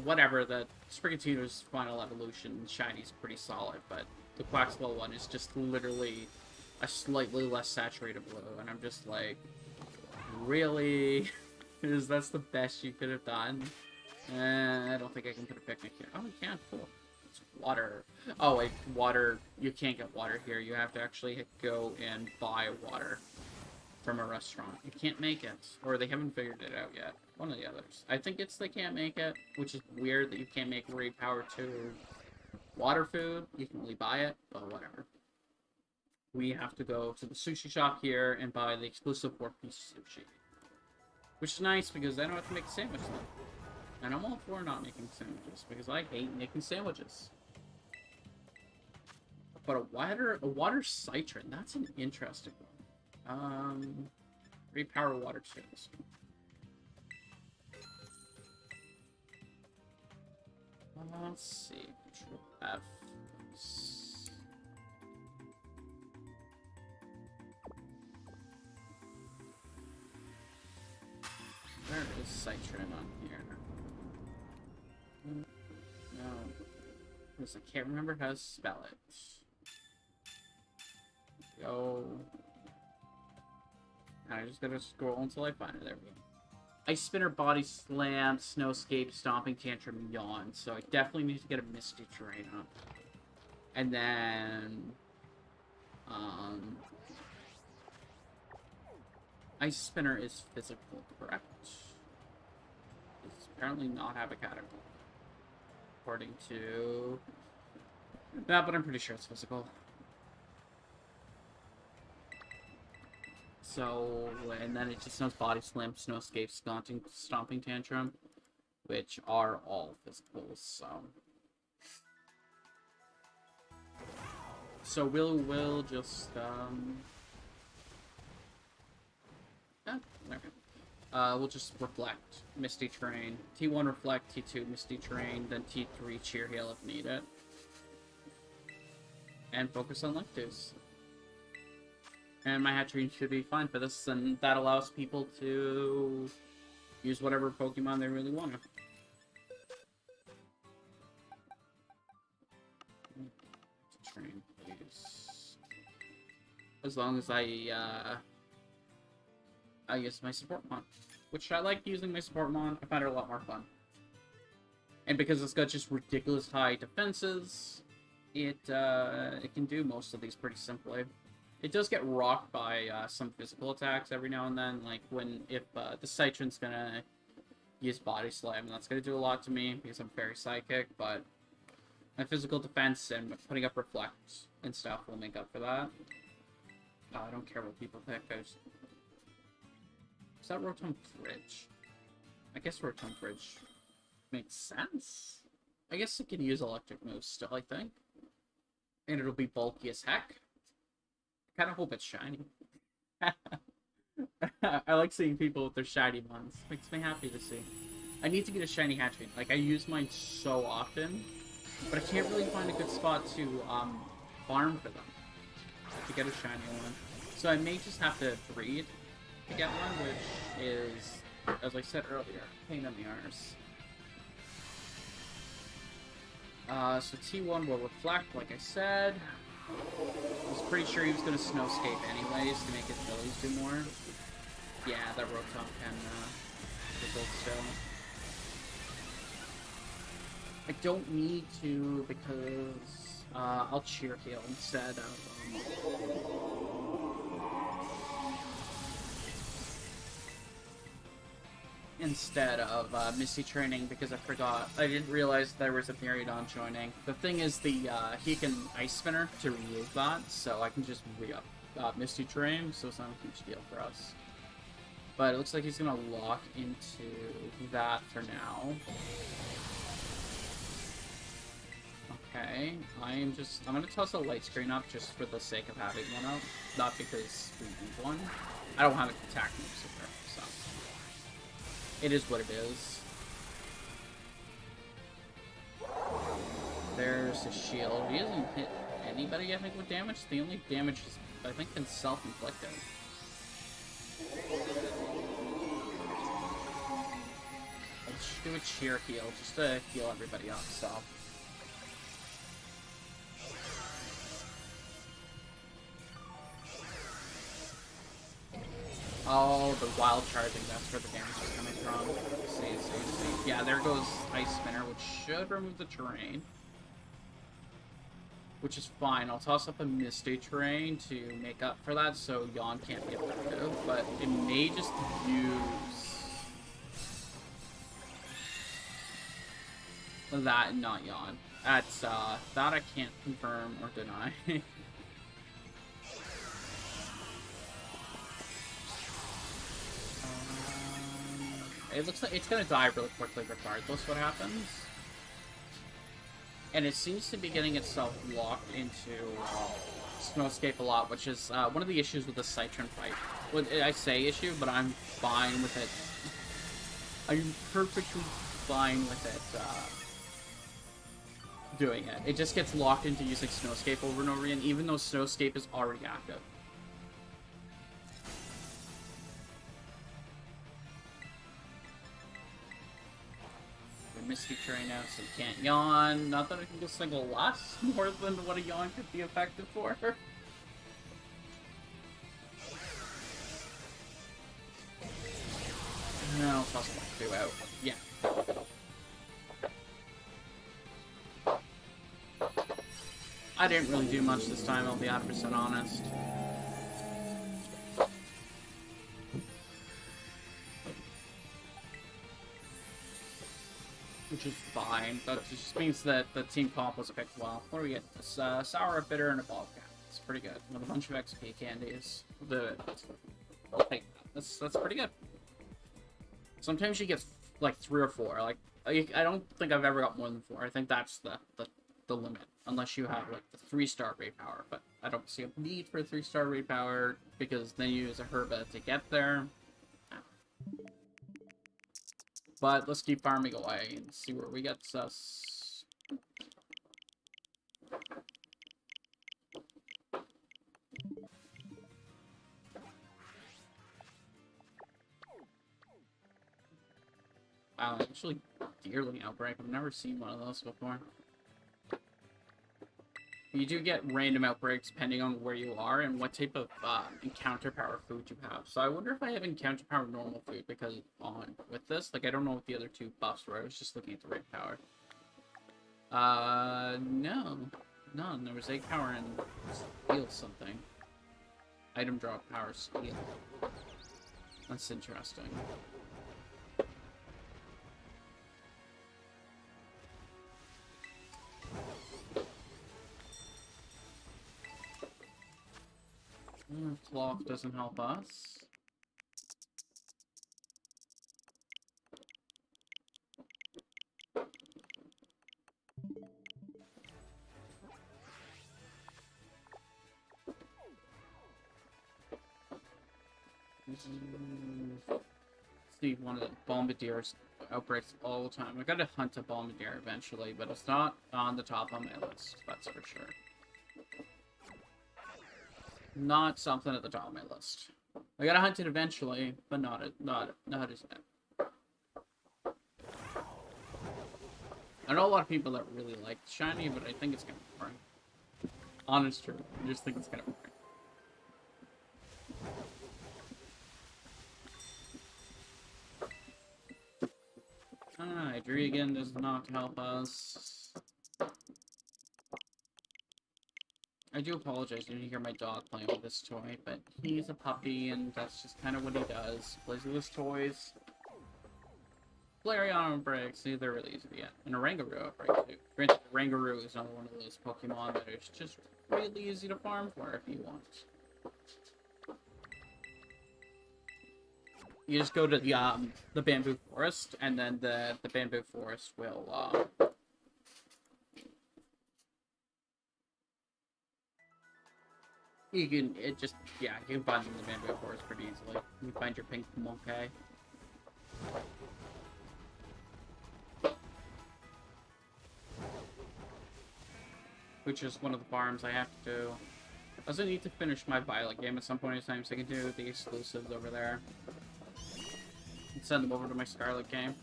whatever, the Sprigatito's final evolution shiny's pretty solid, but the Quaxwell one is just literally a slightly less saturated blue, and I'm just like, really? That's the best you could have done? I don't think I can put a picnic here. Oh, we can, cool. It's water. Oh, wait, water, you can't get water here. You have to actually go and buy water from a restaurant. You can't make it, or they haven't figured it out yet. One of the others. I think it's they can't make it, which is weird that you can't make Raid Power 2 water food. You can only buy it, but whatever. We have to go to the sushi shop here and buy the exclusive 4-piece sushi. Which is nice because I don't have to make a sandwich then. And I'm all for not making sandwiches because I hate making sandwiches. But a water citron, that's an interesting one. Repower water tools. Let's see. Control F. Where is citron on here? No. Because I can't remember how to spell it. Go. I just gotta scroll until I find it. There we go. Ice Spinner, Body Slam, Snowscape, Stomping Tantrum, Yawn. So I definitely need to get a Misty Terrain up. And then... Ice Spinner is physical, correct? It's apparently not have a category. According to... No, but I'm pretty sure it's physical. So, and then it just knows Body Slam, Snowscape, Stomping Tantrum, which are all physicals, so... So we'll just, we'll just Reflect, Misty Terrain, T1 Reflect, T2 Misty Terrain, then T3 Cheer Heal if needed. And focus on Lectus. And my hatchery should be fine for this, and that allows people to use whatever Pokemon they really want. Train, please. As long as I use my support mon, which I like using my support mon. I find it a lot more fun. And because it's got just ridiculous high defenses, it can do most of these pretty simply. It does get rocked by some physical attacks every now and then, like if the Citron's gonna use Body Slam, and that's gonna do a lot to me because I'm very psychic, but my physical defense and putting up Reflect and stuff will make up for that. I don't care what people think. Is that Rotom Bridge? I guess Rotom Bridge makes sense. I guess it can use electric moves still, I think. And it'll be bulky as heck. I kind of hope it's shiny. I like seeing people with their shiny ones. Makes me happy to see. I need to get a shiny hatchling. Like, I use mine so often, but I can't really find a good spot to farm for them to get a shiny one. So I may just have to breed to get one, which is, as I said earlier, pain in the arse. So T1 will Reflect, like I said. I was pretty sure he was going to Snowscape anyways to make his abilities do more. Yeah, that Rotom can result still. I don't need to because I'll Cheer Heal instead of Misty Training because I didn't realize there was a Periodon joining. The thing is, he can Ice Spinner to remove that, so I can just re-up Misty Train, so it's not a huge deal for us. But it looks like he's gonna lock into that for now. Okay, I'm gonna toss a light screen up just for the sake of having one up, not because we need one. I don't have an attack move super, so it is what it is. There's a shield. He hasn't hit anybody, I think, with damage. The only damage is, I think, been self-inflicted. Let's do a Cheer Heal just to heal everybody up, so. Oh, the wild charging, that's where the damage is coming from. See. Yeah, there goes Ice Spinner, which should remove the terrain. Which is fine. I'll toss up a Misty Terrain to make up for that, so Yawn can't be effective. But it may just use that and not Yawn. That's, that I can't confirm or deny. It looks like it's gonna die really quickly regardless what happens. And it seems to be getting itself locked into Snowscape a lot, which is one of the issues with the Citron fight. Well, I say issue, but I'm fine with it. I'm perfectly fine with it doing it. It just gets locked into using Snowscape over and over again, even though Snowscape is already active. Misty Terrain out, so you can't yawn. Not that I think this thing will last more than what a yawn could be effective for. No, possible to do out. Yeah. I didn't really do much this time, I'll be 100% honest. Which is fine. That just means that the team comp was picked well. What do we get? This, sour, bitter, and a bobcat. It's pretty good. With a bunch of XP candies. I'll take that. That's pretty good. Sometimes she gets like 3 or 4. Like I don't think I've ever got more than 4. I think that's the limit, unless you have like the 3-star raid power. But I don't see a need for a 3-star raid power because then you use a Herba to get there. But let's keep farming away and see where we get us. Wow, actually, Deerling Outbreak. I've never seen one of those before. You do get random outbreaks depending on where you are and what type of encounter power food you have. So I wonder if I have encounter power normal food because on with this, like I don't know what the other 2 buffs were. I was just looking at the raid power. No, none. There was egg power and steel something. Item drop power steel. That's interesting. Cloth doesn't help us. See, one of the Bombardiers outbreaks all the time. I gotta hunt a Bombardier eventually, but it's not on the top of my list, that's for sure. Not something at the top of my list. I gotta hunt it eventually, but not as yet. I know a lot of people that really like shiny, but I think it's kind of boring. Honest truth, I just think it's kind of boring. Hydreigon does not help us. I do apologize, you didn't hear my dog playing with this toy, but he's a puppy, and that's just kind of what he does. He plays with his toys. Flareon breaks, see, they're really easy to get. And Oranguru break too. Granted, Oranguru is another one of those Pokemon that is just really easy to farm for if you want. You just go to the bamboo forest, and then the bamboo forest will you can you can find them in the bamboo forest pretty easily. You can find your pink monkey. Which is one of the farms I have to do. I also need to finish my Violet game at some point in time so I can do the exclusives over there. And send them over to my Scarlet game.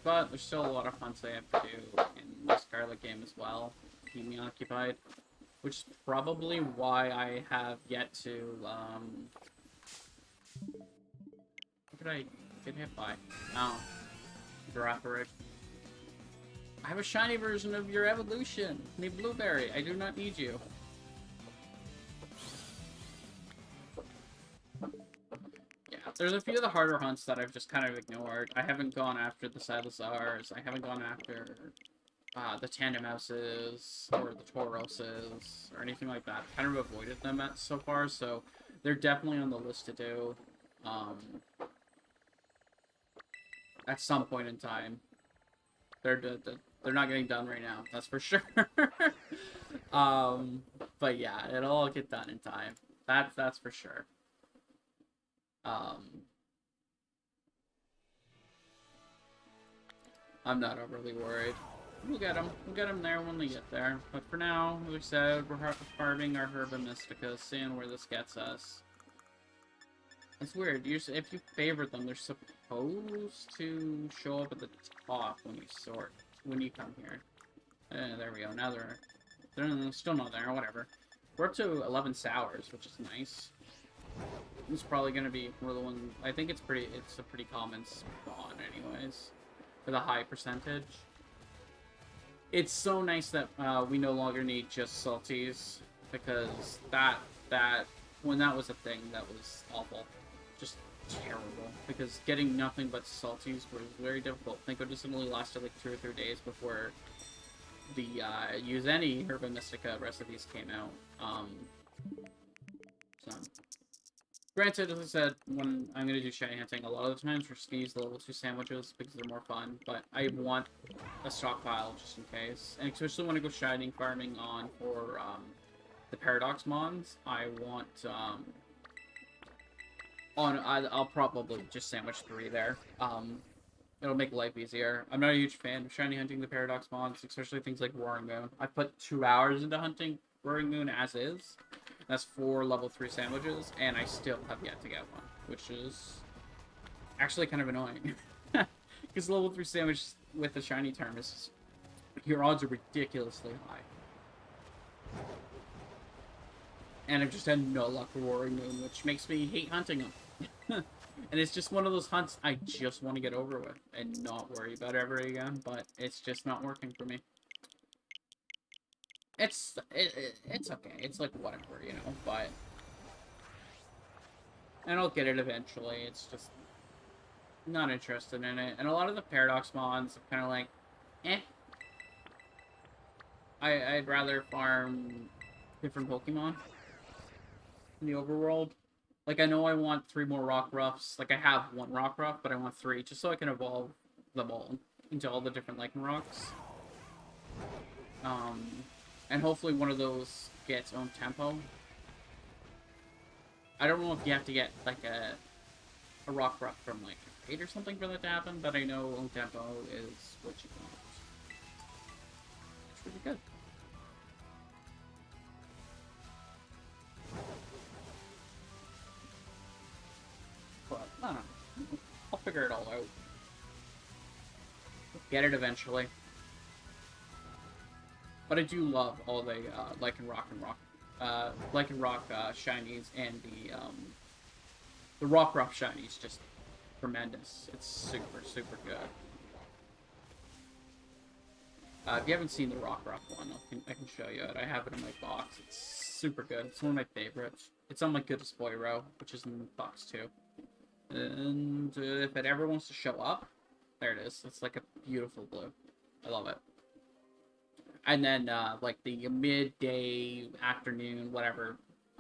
But there's still a lot of hunts I have to do in my Scarlet game as well. Keep me occupied. Which is probably why I have yet to, what did I get hit by? Oh. Drapperic. I have a shiny version of your evolution. Need Blueberry. I do not need you. Yeah, there's a few of the harder hunts that I've just kind of ignored. I haven't gone after the Salazars. I haven't gone after the Tandemouses or the Tauroses or anything like that. Kind of avoided them so far, so they're definitely on the list to do. Um, at some point in time. They're not getting done right now, that's for sure. But yeah, it'll all get done in time. That's for sure. I'm not overly worried. We'll get them. We'll get them there when we get there. But for now, like we said, we're farming our Herba Mystica, seeing where this gets us. It's weird. If you favorite them, they're supposed to show up at the top when you sort. When you come here. There we go. Now they're still not there. Whatever. We're up to 11 sours, which is nice. It's probably gonna be one of the ones. I think it's a pretty common spawn, anyways, with a high percentage. It's so nice that we no longer need just salties, because when that was a thing, that was awful. Just terrible, because getting nothing but salties was very difficult. I think it just only lasted like 2 or 3 days before the use any Herba Mystica recipes came out. So granted, as I said, when I'm gonna do shiny hunting, a lot of the times we're just gonna use the level 2 sandwiches because they're more fun, but I want a stockpile just in case. And especially when I go shining farming on for the Paradox Mons, I want I'll probably just sandwich 3 there. It'll make life easier. I'm not a huge fan of shiny hunting the Paradox Mons, especially things like Roaring Moon. I put 2 hours into hunting Roaring Moon as is. That's 4 level 3 sandwiches, and I still have yet to get one, which is actually kind of annoying. Because level 3 sandwich with the shiny term is, your odds are ridiculously high. And I've just had no luck with Roaring Moon, which makes me hate hunting them. And it's just one of those hunts I just want to get over with and not worry about ever again, but it's just not working for me. It's okay. It's like whatever, you know, but and I'll get it eventually. It's just not interested in it. And a lot of the Paradox Mons are kind of like, eh. I'd rather farm different Pokemon in the overworld. Like, I know I want 3 more Rock Ruffs. Like, I have 1 Rock Ruff, but I want 3, just so I can evolve them all into all the different Lycanrocs. And hopefully one of those gets own tempo. I don't know if you have to get, like, a Rock Ruff from, like, a raid or something for that to happen, but I know own tempo is what you want. It's really good. But, I don't know. I'll figure it all out. Get it eventually. But I do love all the Lycanroc shinies, and the Rock Ruff shinies, just tremendous. It's super, super good. If you haven't seen the Rock Ruff one, I can show you it. I have it in my box. It's super good. It's one of my favorites. It's on my Goodest Boy row, which is in box 2. And if it ever wants to show up, there it is. It's like a beautiful blue. I love it. And then, like, the midday, afternoon, whatever,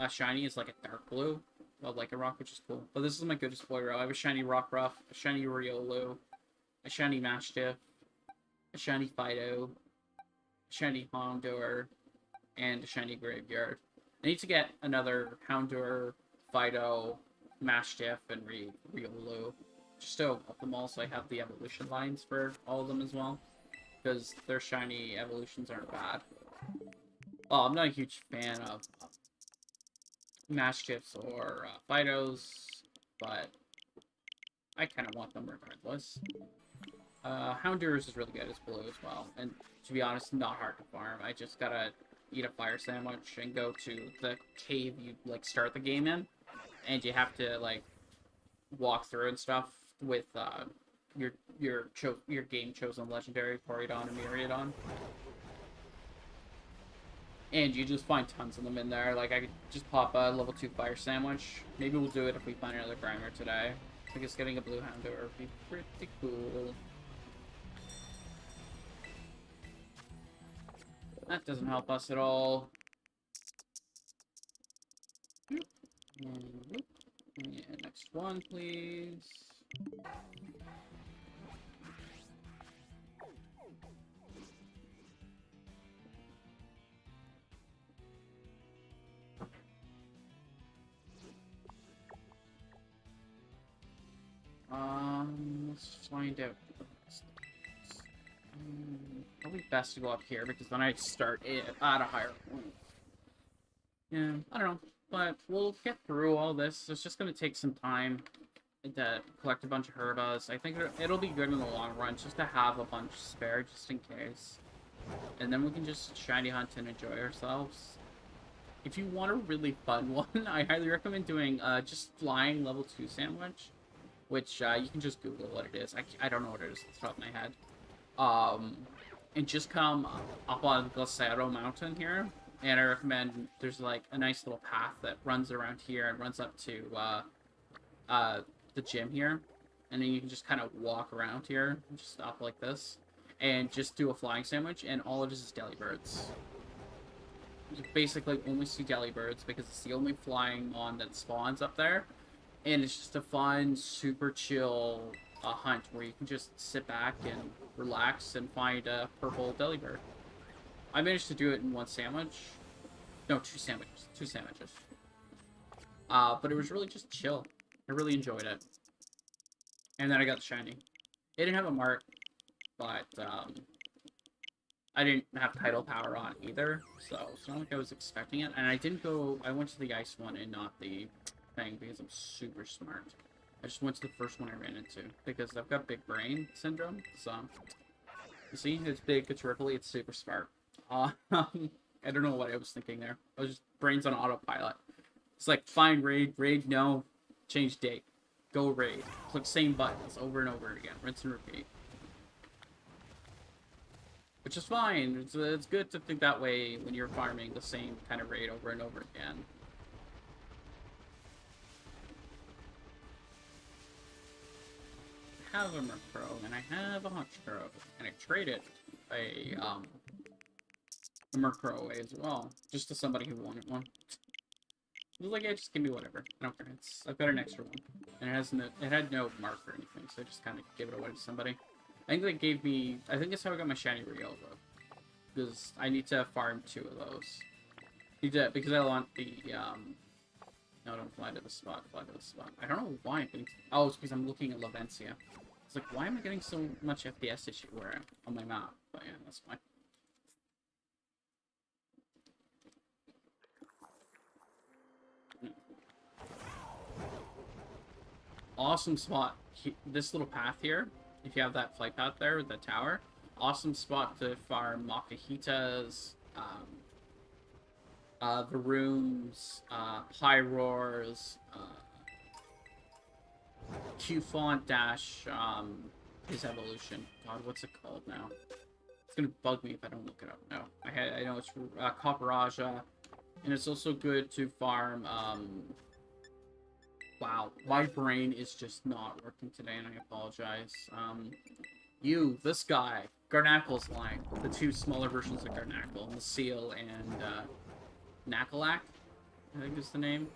shiny is like a dark blue, like a rock, which is cool. But this is my Goodest Boy row. I have a shiny Rock Ruff, a shiny Riolu, a shiny Mastiff, a shiny Fido, a shiny Houndour, and a shiny Graveyard. I need to get another Houndour, Fido, Mastiff, and Riolu, just to up them all so I have the evolution lines for all of them as well. Because their shiny evolutions aren't bad. Well, I'm not a huge fan of Mastiffs or Fidos, but I kind of want them regardless. Houndours is really good as blue as well, and to be honest, not hard to farm. I just gotta eat a fire sandwich and go to the cave you, like, start the game in, and you have to, like, walk through and stuff with, your game chosen legendary, Porygon and Miraidon. And you just find tons of them in there. Like, I could just pop a level 2 fire sandwich. Maybe we'll do it if we find another Grimer today. I guess getting a blue Houndour would be pretty cool. That doesn't help us at all. And next one, please. Let's find out. Probably best to go up here because then I'd start it at a higher point. Yeah, I don't know, but we'll get through all this. It's just gonna take some time to collect a bunch of Herbas. I think it'll be good in the long run just to have a bunch spare just in case. And then we can just shiny hunt and enjoy ourselves. If you want a really fun one, I highly recommend doing just flying level 2 sandwich, which you can just Google what it is. I don't know what it is off the top of my head. And just come up on Glacero Mountain here, and I recommend there's like a nice little path that runs around here and runs up to the gym here, and then you can just kind of walk around here, just up like this, and just do a flying sandwich, and all it is deli birds. You basically only see deli birds because it's the only flying mon that spawns up there, and it's just a fun, super chill hunt where you can just sit back and relax and find a purple deli bird. I managed to do it in one sandwich. No, two sandwiches. But it was really just chill. I really enjoyed it. And then I got the shiny. It didn't have a mark, but I didn't have tidal power on either, so it's not like I was expecting it. And I went to the ice one and not the thing because I'm super smart. I just went to the first one I ran into because I've got big brain syndrome, so you see, it's big, it's ripply, it's super smart. I don't know what I was thinking there. I was just brains on autopilot. It's like, find raid no, change date, go raid. Click same buttons over and over again, rinse and repeat. Which is fine. It's good to think that way when you're farming the same kind of raid over and over again. I have a Murkrow, and I have a Honchkrow, and I traded a Murkrow away as well, just to somebody who wanted one. It was like, yeah, just give me whatever. I don't care. I've got an extra one, and it had no mark or anything, so I just kind of gave it away to somebody. I think they gave me. I think that's how I got my shiny Riolva, because I need to farm 2 of those. Because I want the No, don't fly to the spot. Fly to the spot. I don't know why I'm getting. Oh, it's because I'm looking at Lavencia. It's like, why am I getting so much FPS issue on my map? But yeah, that's fine. Awesome spot. This little path here, if you have that flight path there with the tower, awesome spot to farm Makahitas, the rooms, Pyroars, Q-Font dash, his evolution. God, what's it called now? It's gonna bug me if I don't look it up. No, I know it's Copperaja, and it's also good to farm. Wow, my brain is just not working today, and I apologize. This guy, Garnackle's line, the 2 smaller versions of Garnackle, the Seal and Knackalack, I think is the name.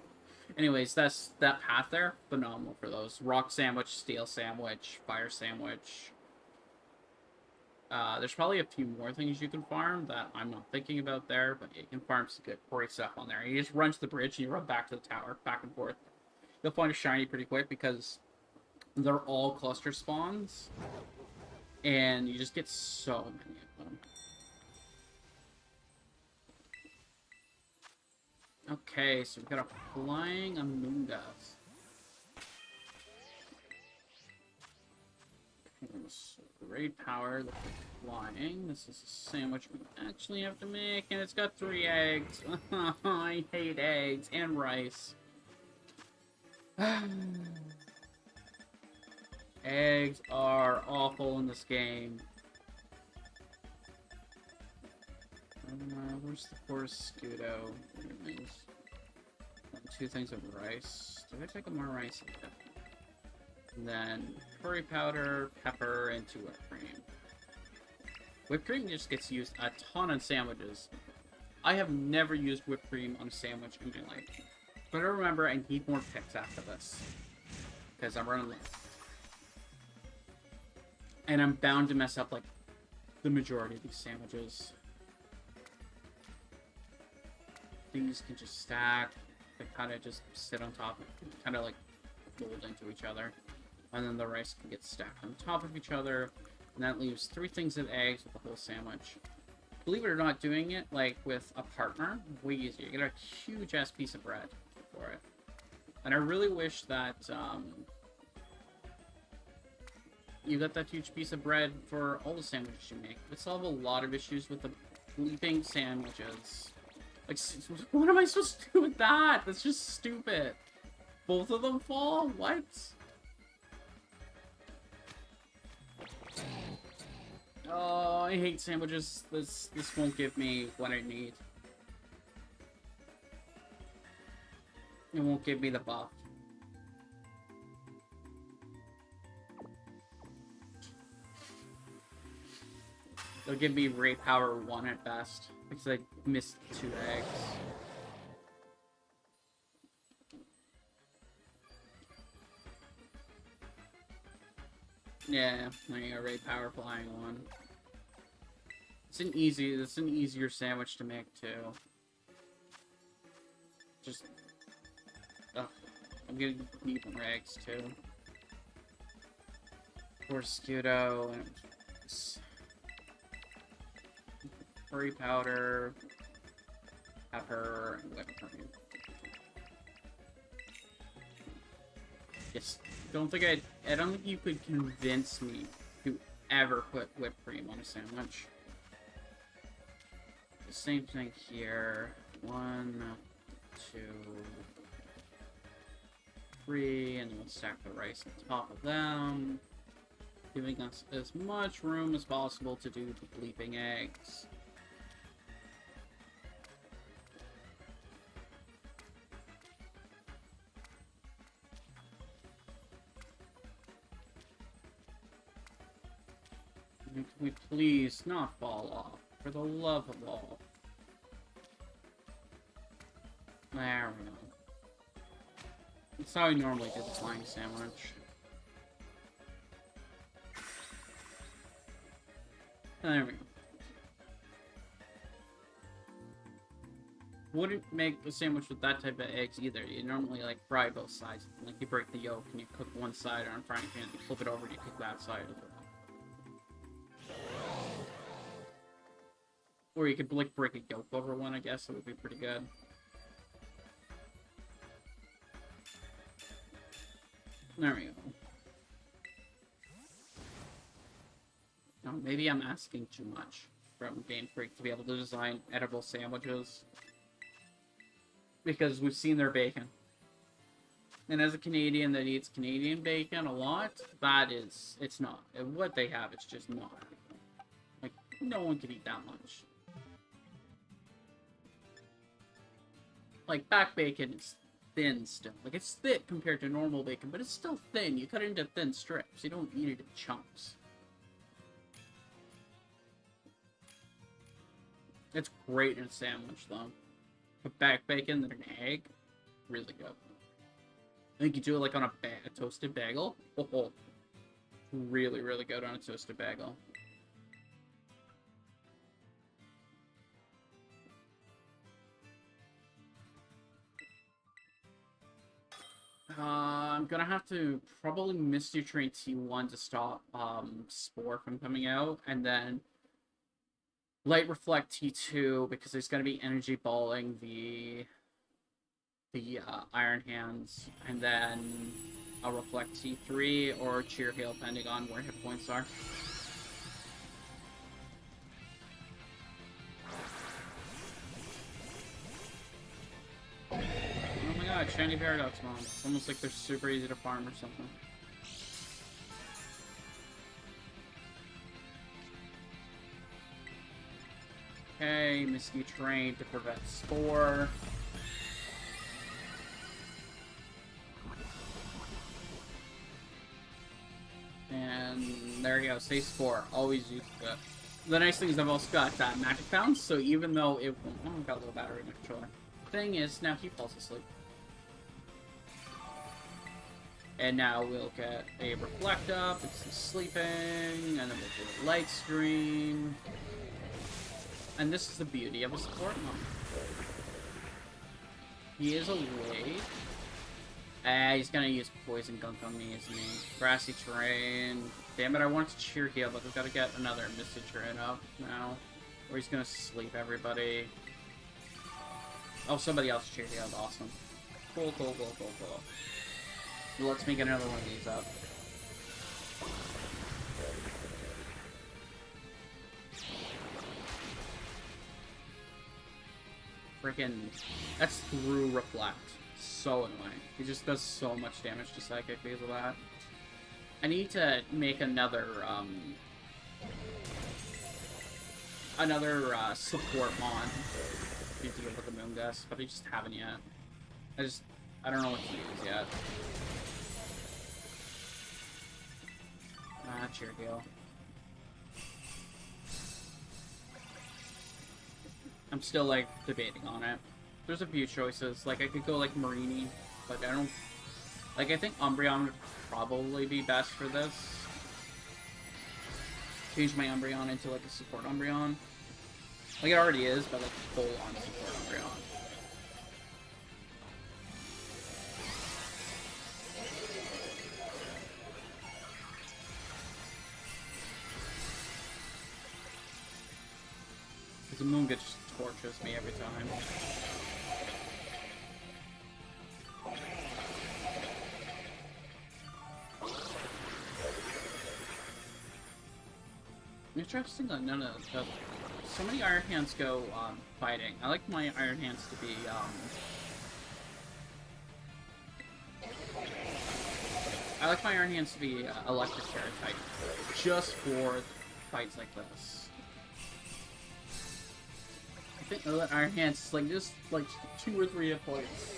Anyways, that path there, phenomenal for those. Rock Sandwich, Steel Sandwich, Fire Sandwich. There's probably a few more things you can farm that I'm not thinking about there, but you can farm some good great stuff on there. You just run to the bridge and you run back to the tower, back and forth. You'll find a shiny pretty quick because they're all cluster spawns, and you just get so many of them. Okay, so we've got a flying Amoonguss. Great power, the flying. This is a sandwich we actually have to make, and it's got 3 eggs. I hate eggs and rice. Eggs are awful in this game. Where's the poor Scudo? There it is. 2 things of rice. Did I take more rice? And then curry powder, pepper, and 2 whipped cream. Whipped cream just gets used a ton on sandwiches. I have never used whipped cream on a sandwich in my life. But I remember I need more picks after this. because I'm running late. And I'm bound to mess up, like, the majority of these sandwiches. These can just stack. They kind of just sit on top, kind of like mold into each other. And then the rice can get stacked on top of each other. And that leaves 3 things of eggs with the whole sandwich. Believe it or not, doing it, like, with a partner, way easier. You get a huge-ass piece of bread for it. And I really wish that, you got that huge piece of bread for all the sandwiches you make. It would solve a lot of issues with the bleeping sandwiches. Like, what am I supposed to do with that? That's just stupid. Both of them fall? What? Oh, I hate sandwiches. This won't give me what I need. It won't give me the buff. It'll give me Ray Power 1 at best, because I missed 2 eggs. Yeah, there you go, Ray Power flying 1. It's an easier sandwich to make too. Just, I'm gonna need more eggs too. Poor Scudo and curry powder, pepper, and whipped cream. Yes, I don't think you could convince me to ever put whipped cream on a sandwich. The same thing here. 1, 2, 3, and then we'll stack the rice on top of them, giving us as much room as possible to do the bleeping eggs. Can we please not fall off, for the love of all? There we go. That's how I normally do the flying sandwich. There we go. Wouldn't make a sandwich with that type of eggs either. You normally like fry both sides. Like you break the yolk and you cook one side on a frying pan, you flip it over and you cook that side of it. Or you could like break a yolk over one, I guess. It would be pretty good. There we go. Now, maybe I'm asking too much from Game Freak to be able to design edible sandwiches. Because we've seen their bacon. And as a Canadian that eats Canadian bacon a lot, it's not. And what they have, it's just not. Like, no one can eat that much. Like, back bacon is thin still. Like, it's thick compared to normal bacon, but it's still thin. You cut it into thin strips. You don't eat it in chunks. It's great in a sandwich, though. But back bacon and an egg, really good. I think you do it, like, on a toasted bagel. Oh, really, really good on a toasted bagel. I'm gonna have to probably Misty Train T1 to stop Spore from coming out, and then Light Reflect T2 because there's gonna be energy balling the Iron Hands, and then I'll Reflect T3 or Cheer Hail depending on where hit points are. Shiny Paradox Mons. It's almost like they're super easy to farm or something. Okay, Misty Train to prevent Spore. And there you go, say Spore. Always use it. The nice thing is I've also got that Magic Bounce, so even though it... Oh, I've got a little battery in the controller. Thing is, now he falls asleep. And now we'll get a reflect up, it's sleeping, and then we'll do a light screen. And this is the beauty of a support mode. He is awake. He's gonna use poison gunk on me, isn't he? Grassy terrain. Damn it, I wanted to cheer heal, but we've got to get another misty terrain up now. Or he's gonna sleep everybody. Oh, somebody else cheer healed. Awesome. Cool, cool, cool, cool, cool. Let's make another one of these up. Freaking... That's through Reflect. So annoying. He just does so much damage to Psychic because of that. I need to make another support mon. Need to go with the Moongust, but I just haven't yet. I don't know what to use yet. Cheer heal. I'm still, like, debating on it. There's a few choices. Like, I could go, like, Marini. Like, I don't... Like, I think Umbreon would probably be best for this. Change my Umbreon into, like, a support Umbreon. Like, it already is, but, like, full-on support Umbreon. The Moonga just tortures me every time. Interesting that none of the... So many Iron Hands go, fighting. I like my Iron Hands to be, I like my Iron Hands to be, Electric Terror type. Just for fights like this. I think Iron Hands is, like, just, like, 2 or 3 hit points.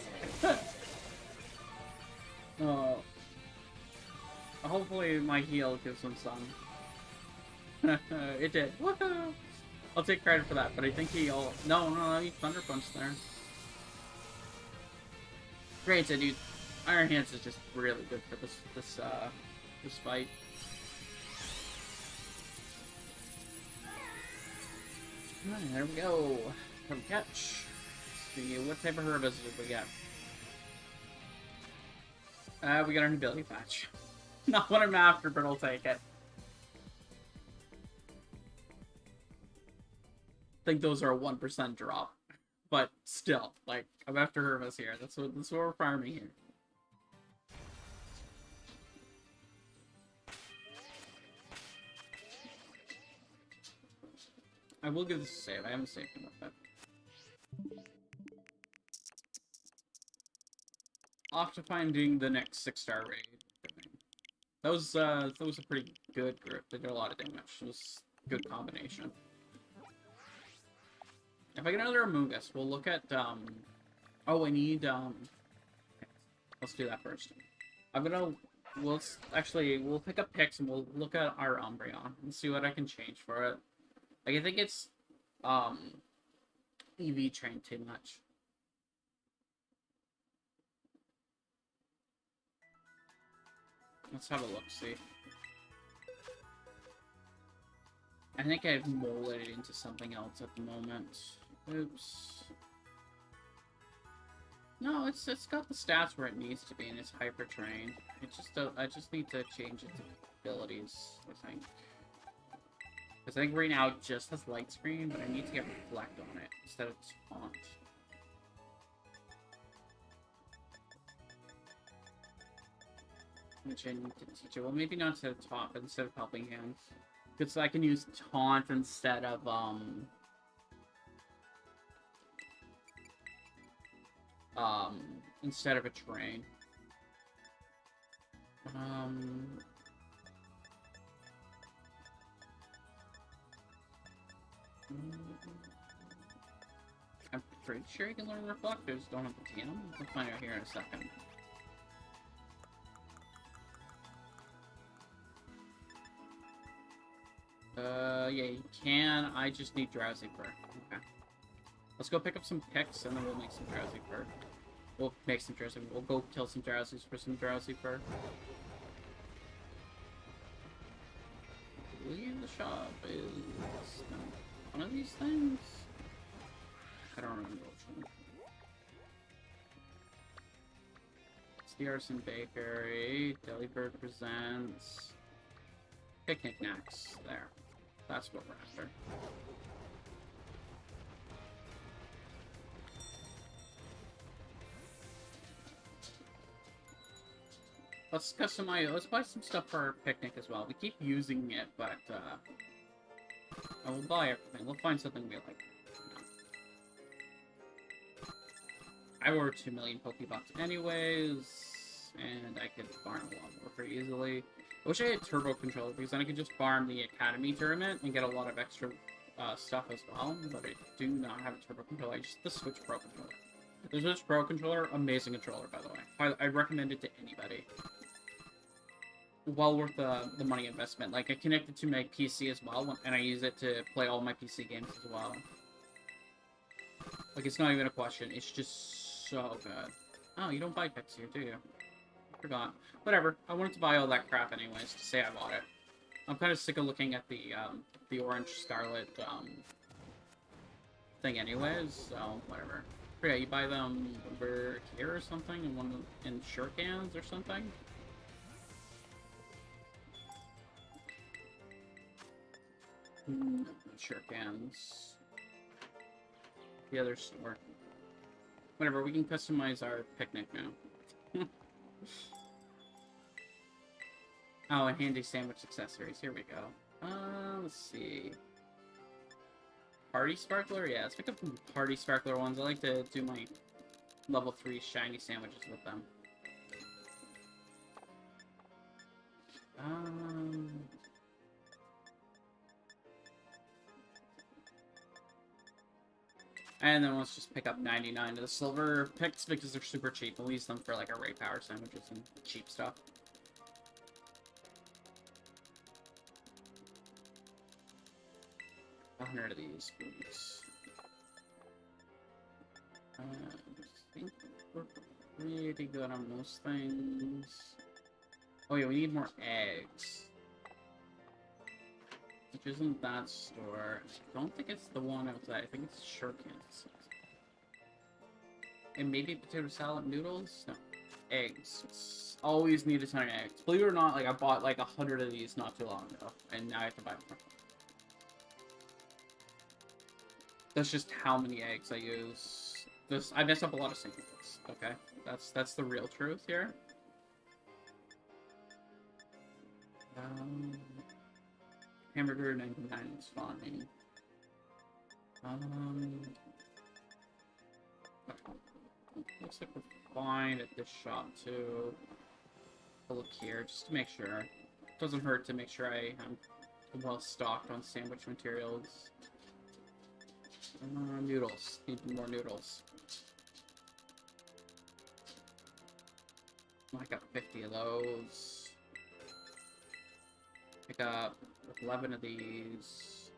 Hopefully my heal gives him some. It did. Woohoo! I'll take credit for that, but I think he'll... No, he Thunder Punch there. Great, dude. Iron Hands is just really good for this fight. Alright, there we go. From catch. Let's see, what type of Herbas did we get? We got an ability patch. Not what I'm after, but I'll take it. I think those are a 1% drop. But still, like, I'm after Herbas here. That's what we're farming here. I will give this a save. I haven't saved him with that. Off to finding the next 6-star raid. That was a pretty good group. They did a lot of damage. It was a good combination. If I get another Amoonguss, we'll look at, oh, I need, let's do that first. We'll pick up picks and we'll look at our Umbreon and see what I can change for it. Like, I think it's, EV trained too much. Let's have a look-see. I think I've molded it into something else at the moment. Oops. No, it's got the stats where it needs to be, and it's hyper trained. I just need to change its abilities, I think. Because I think right now it just has light screen, but I need to get reflect on it instead of taunt. Which I need to teach it. Well, maybe not instead of taunt, but instead of helping hands. Because I can use taunt instead of, instead of a terrain. I'm pretty sure you can learn reflectors, don't have the TM. We'll find out here in a second. Yeah, you can. I just need Drowsy Fur. Okay. Let's go pick up some picks, and then we'll make some Drowsy Fur. We'll make some Drowsy. We'll go kill some Drowsies for some Drowsy fur. Leave the shop is one of these things. I don't remember which one. It's the Arson Bakery. Delibird presents Picnic Knacks. There. That's what we're after. Let's customize. Let's buy some stuff for our picnic as well. We keep using it, but I will buy everything. We'll find something we like. I ordered 2 million Pokebucks anyways, and I could farm a lot more pretty easily. I wish I had Turbo Controller, because then I could just farm the Academy Tournament and get a lot of extra stuff as well, but I do not have a Turbo Controller. I just the Switch Pro Controller. The Switch Pro Controller, amazing controller, by the way. I recommend it to anybody. Well worth the money investment. Like, I connect it to my PC as well, and I use it to play all my PC games as well. Like, it's not even a question. It's just so good. Oh, you don't buy picks here, do you? I forgot. Whatever. I wanted to buy all that crap anyways, to say I bought it. I'm kind of sick of looking at the orange Scarlet, thing anyways, so whatever. But yeah, you buy them over here or something, in Shurikans or something? Shurikans. The other store. Whatever, we can customize our picnic now. Oh, and handy sandwich accessories. Here we go. Let's see. Party Sparkler? Yeah, let's pick up some Party Sparkler ones. I like to do my level 3 shiny sandwiches with them. And then let's just pick up 99 of the silver picks because they're super cheap. We'll use them for like our Ray Power sandwiches and cheap stuff. A 100 of these, please. I think we're pretty good on most things. Oh yeah, we need more eggs. Which isn't that store. I don't think it's the one outside. I think it's Shurikans. And maybe potato salad noodles? No. Eggs. Always need a ton of eggs. Believe it or not, like I bought like 100 of these not too long ago. And now I have to buy more. That's just how many eggs I use. I mess up a lot of sandwiches. Okay? That's the real truth here. Hamburger 99 is fine. Looks like we're fine at this shop too. I'll look here just to make sure. Doesn't hurt to make sure I am well stocked on sandwich materials. Noodles. Need more noodles. I got 50 of those. Pick up 11 of these.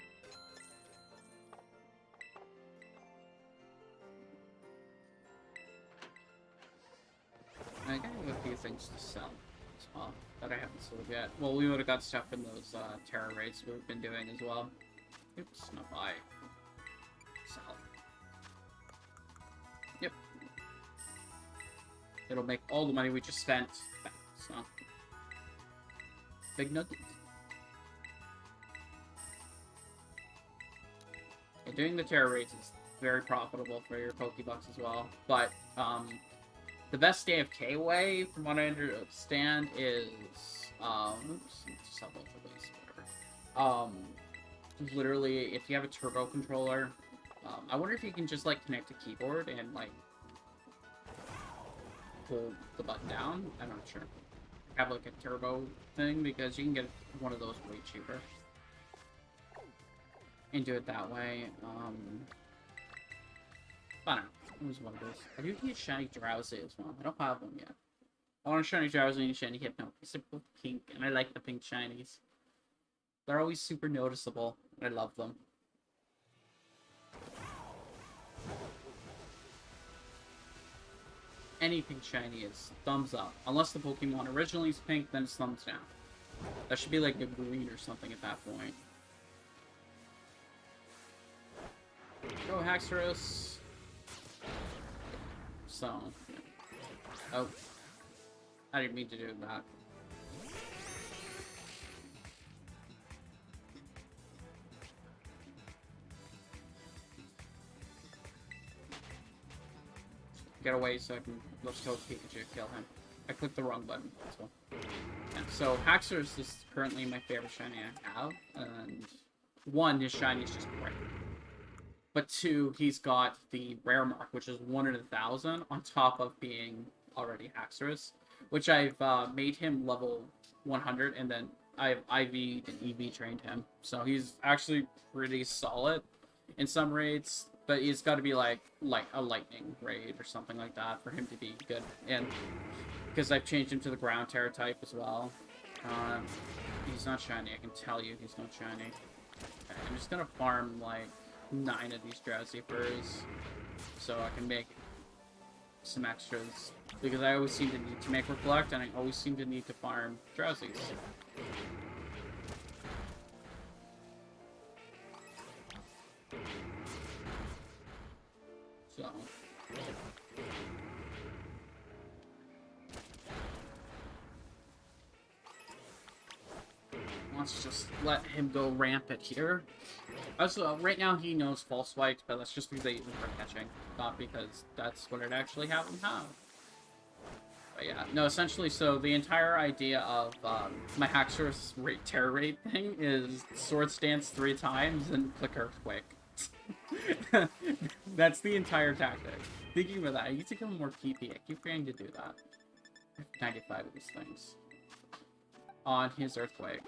I got a few things to sell as well that I haven't sold yet. Well, we would have got stuff in those terror raids we've been doing as well. Oops, not buy. Sell. Yep. It'll make all the money we just spent back, so. Big nugget. And doing the terror raids is very profitable for your Pokebucks as well. But the best AFK way, from what I understand, is oops, just have both of these, whatever. Literally, if you have a turbo controller, I wonder if you can just like connect a keyboard and like pull the button down. I'm not sure. Have like a turbo thing because you can get one of those way cheaper. And do it that way. I don't know. It was one of those. I do need a shiny Drowsy as well. I don't have them yet. I want a shiny Drowsy and a shiny Hypno. It's pink, and I like the pink shinies. They're always super noticeable. I love them. anything shiny is thumbs up. Unless the Pokemon originally is pink, then it's thumbs down. That should be like a green or something at that point. Go Haxorus. So, oh, I didn't mean to do that. Get away so I can, let's go Pikachu, kill him. I clicked the wrong button, so. Yeah, so Haxorus is currently my favorite shiny I have, and one, his shiny is just great. But two, he's got the rare mark, which is 1 in 1,000, on top of being already Haxorus, which I've made him level 100, and then I've IV'd and EV trained him. So he's actually pretty solid in some raids, but he's got to be like a lightning raid or something like that for him to be good. And because I've changed him to the ground terror type as well. He's not shiny, I can tell you he's not shiny. Okay, I'm just gonna farm like 9 of these Drowsy Furs so I can make some extras, because I always seem to need to make Reflect, and I always seem to need to farm Drowsies. So let's just let him go rampant here. Also, right now he knows False Swipe, but that's just because they use him for catching, not because that's what it actually have him have. But yeah, no, essentially, so the entire idea of my Haxorus terror rate thing is Swords Dance 3 times and click Earthquake. That's the entire tactic. Thinking about that, I need to give him more TP. I keep forgetting to do that. 95 of these things. On his Earthquake.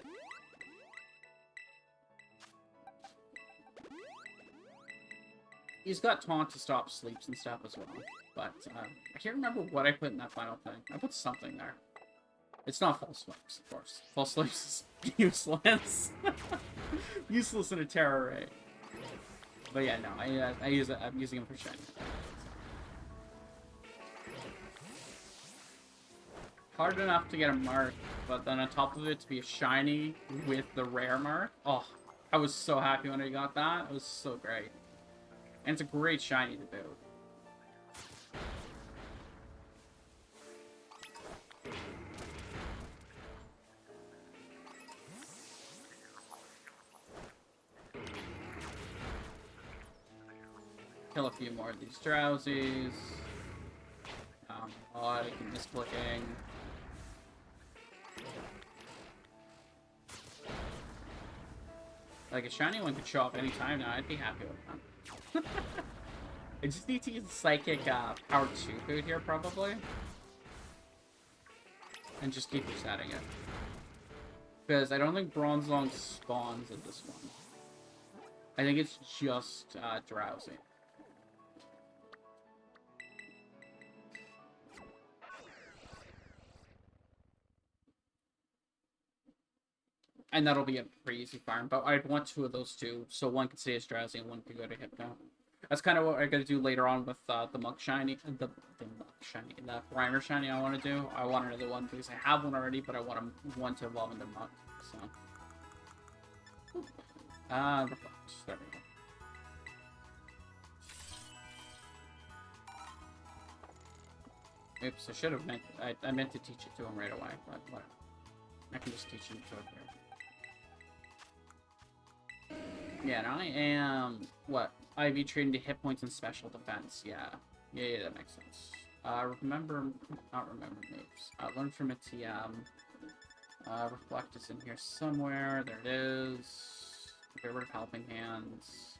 He's got Taunt to stop sleeps and stuff as well. But, I can't remember what I put in that final thing. I put something there. It's not False Swipes, of course. False Swipes is useless. Useless in a terror raid. But yeah, no, I'm using him for shiny. Hard enough to get a mark, but then on top of it to be a shiny with the rare mark. Oh, I was so happy when I got that. It was so great. And it's a great shiny to build. Kill a few more of these Drowsies. Oh, I keep misclicking. Like, a shiny one could show up anytime now. I'd be happy with that. I just need to use Psychic Power 2 food here, probably. And just keep resetting it. Because I don't think Bronzong spawns in this one. I think it's just Drowsy. And that'll be a pretty easy farm, but I'd want 2 of those two, so one could stay as Drowsy and one could go to Hypno. That's kind of what I'm going to do later on with the Muck Shiny, the Grimer Shiny I want to do. I want another one because I have one already, but I want one to evolve into Muck, so. Reflect. There we go. Oops, I should have meant, I meant to teach it to him right away, but whatever. I can just teach him to it here. Yeah, and I am, what, IV trained to hit points and special defense, yeah. Yeah, that makes sense. Not remember moves. Learn from a TM. Reflect is in here somewhere, there it is. Get rid of Helping Hands.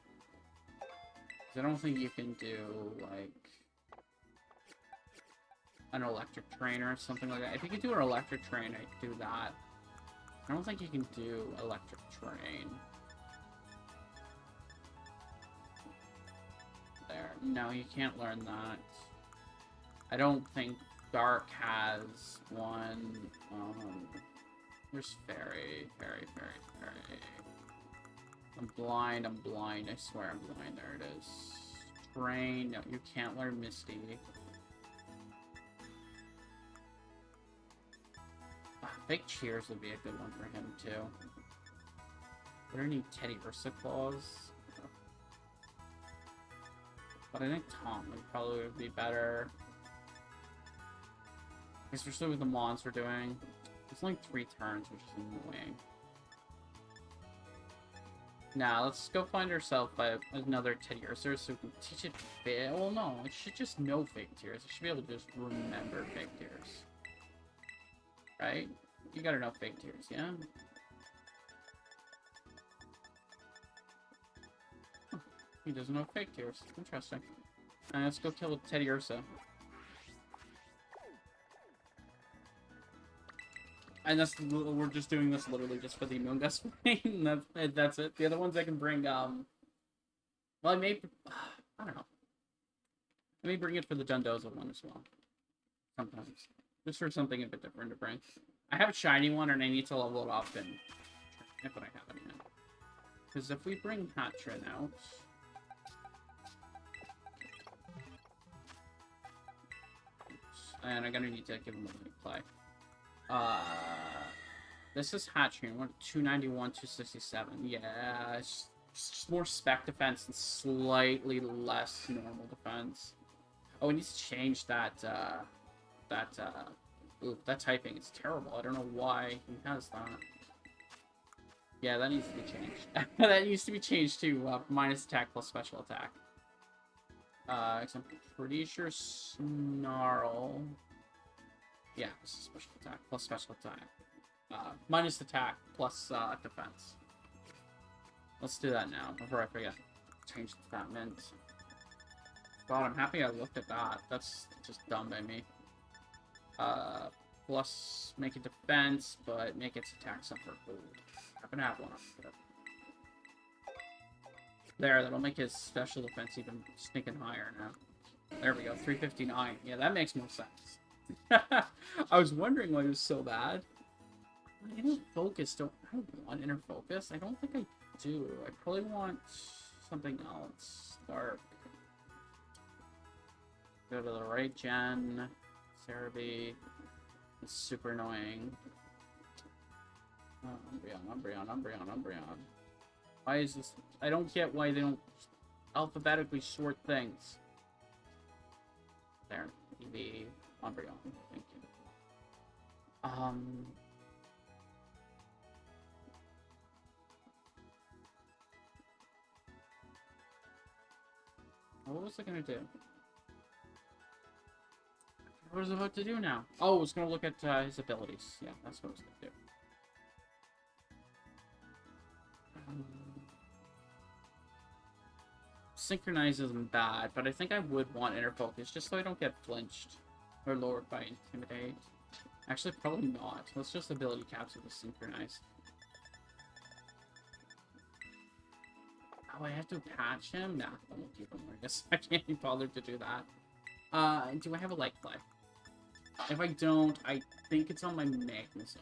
I don't think you can do, like, an electric trainer or something like that. If you could do an electric train, I'd do that. I don't think you can do electric train. There. No, you can't learn that. I don't think Dark has one. Where's Fairy? Fairy. I'm blind, I swear I'm blind. There it is. Train. No, you can't learn Misty. Fake Cheers would be a good one for him, too. Would I need Teddy Ursa Claws? But I think Tom would probably be better. Especially with the mons we're doing. It's only 3 turns, which is annoying. Now, let's go find ourselves another Teddy Ursa so we can teach it fake. Well, no, it should just know Fake Tears. It should be able to just remember Fake Tears. Right? You gotta know Fake Tears, yeah? Huh. He doesn't know Fake Tears. Interesting. Let's go kill Teddy Ursa. And we're just doing this literally just for the Amoonguss thing. That's it. The other ones I can bring, well, I don't know. I may bring it for the Dundoza one as well. Sometimes. Just for something a bit different to bring. I have a shiny one and I need to level it up and if I have it yet. Because if we bring Hatrin out... And I'm gonna need to give him a play. This is Hatching. 291, 267. Yeah, it's just more spec defense and slightly less normal defense. Oh, we need to change that, that typing is terrible. I don't know why he has that. Yeah, that needs to be changed. That needs to be changed to, minus attack plus special attack. I'm pretty sure Snarl... Yeah, this is special attack plus special attack. Minus attack plus defense. Let's do that now before I forget. Change that mint. God, I'm happy I looked at that. That's just dumb by me. Plus make it defense, but make its attack suffer gold. I happen to have one of it. There, that'll make his special defense even sneaking higher now. There we go, 359. Yeah, that makes more sense. I was wondering why it was so bad. Inner focus, I don't want inner focus. I don't think I do. I probably want something else. Dark. Go to the right gen. Cerebi. It's super annoying. Oh, Umbreon. Why is this? I don't get why they don't alphabetically sort things. There. EV. Umbreon. Thank you. What was I gonna do? What was I about to do now? Oh, I was gonna look at his abilities. Yeah, that's what I was gonna do. Synchronize isn't bad, but I think I would want inner focus just so I don't get flinched or lowered by intimidate. Actually, probably not. Let's just ability capture the synchronize. Oh, I have to patch him? Nah, I won't keep him. I guess I can't be bothered to do that. Do I have a light play? If I don't, I think it's on my Magnezone.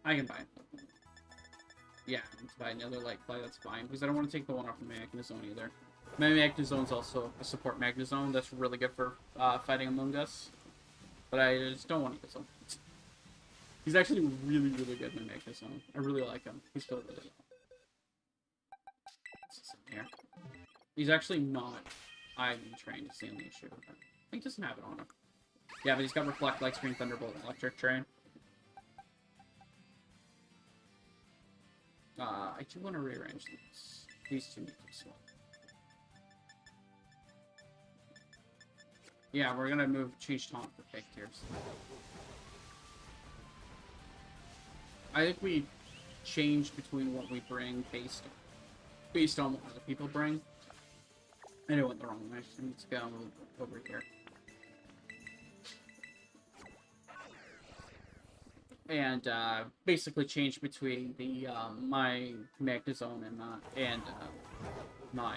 I can buy it. Yeah, I can buy another light play, that's fine. Because I don't want to take the one off of my Magnezone either. My Magnezone's also a support Magnezone that's really good for fighting Among Us. But I just don't want to use him. He's actually really, really good in Magnezone. I really like him. He's built really well. What's this in here? He's actually not item trained, is the only issue with him. He doesn't have it on him. Yeah, but he's got Reflect, Light Screen, Thunderbolt, and Electric Train. I do want to rearrange these. These two need to swap. Yeah, we're gonna change Taunt for Fake Tears. I think we change between what we bring based on what other people bring. I went the wrong way. I need to go over here. And basically change between the my Magnezone and my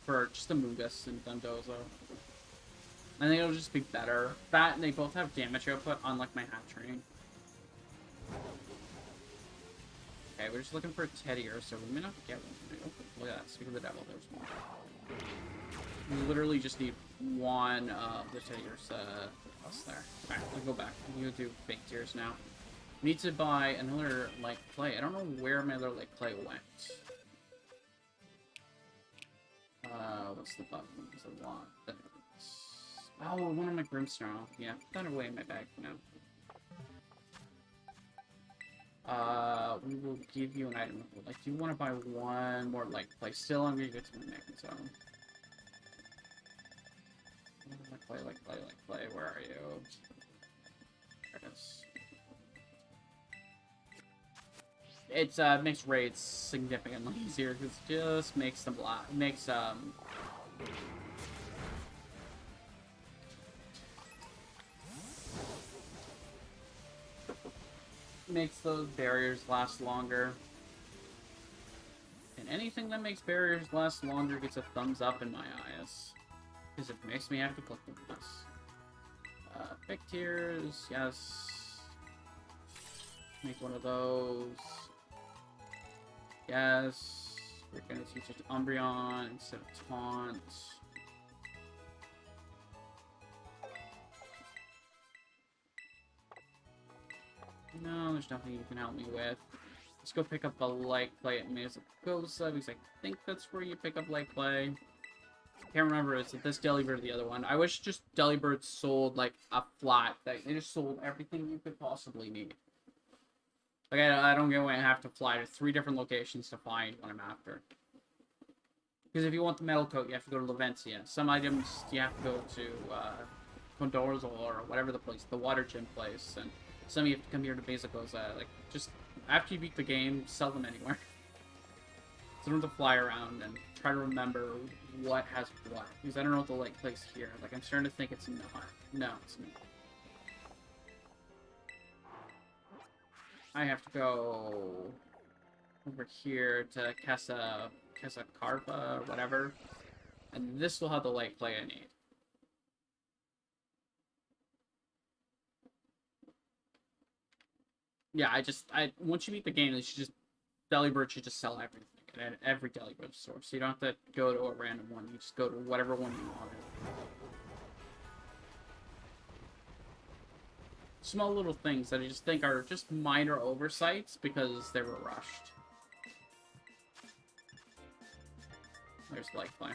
for just the Mungus and Dundozo. I think it'll just be better. That and they both have damage output, unlike my Hatching. Okay, we're just looking for a Teddy Ursa. We may not get one. Look at that. Speak of the devil, there's one. We literally just need one of the tiers else there. Alright, we'll go back. We'll do big tiers now. Need to buy another light clay. I don't know where my other light clay went. What's the button? There's a lot. Oh, one of my brimstone. Yeah, put that away in my bag for now. We will give you an item. Like, do you want to buy one more light clay? Still, I'm gonna get to my making zone. Light clay, where are you? There it is. It makes raids significantly easier because it just makes them makes those barriers last longer. And anything that makes barriers last longer gets a thumbs up in my eyes. Because it makes me have to click them less. Big tiers, yes. Make one of those. Yes. We're gonna teach it to Umbreon instead of Taunt. No, there's nothing you can help me with. Let's go pick up a light clay at Mesoposa, because I think that's where you pick up light clay. Can't remember, is it this Delibird or the other one? I wish just Delibird sold, like, a flat thing. They just sold everything you could possibly need. Like, I don't get why I have to fly to 3 different locations to find what I'm after. Because if you want the metal coat, you have to go to Lavencia. Some items, you have to go to, Condorzo or whatever the place, the water gym place, and some you have to come here to Mesoposa. Like, just, after you beat the game, sell them anywhere. So I don't have to fly around and try to remember what has what. Because I don't know what the light place here. Like, I'm starting to think it's not. No, it's not. I have to go over here to Casa Carpa, or whatever. And this will have the light play I need. Yeah, once you beat the game, Delibird should just sell everything at every Delibird store. So you don't have to go to a random one. You just go to whatever one you want. Small little things that I just think are just minor oversights because they were rushed. There's light play.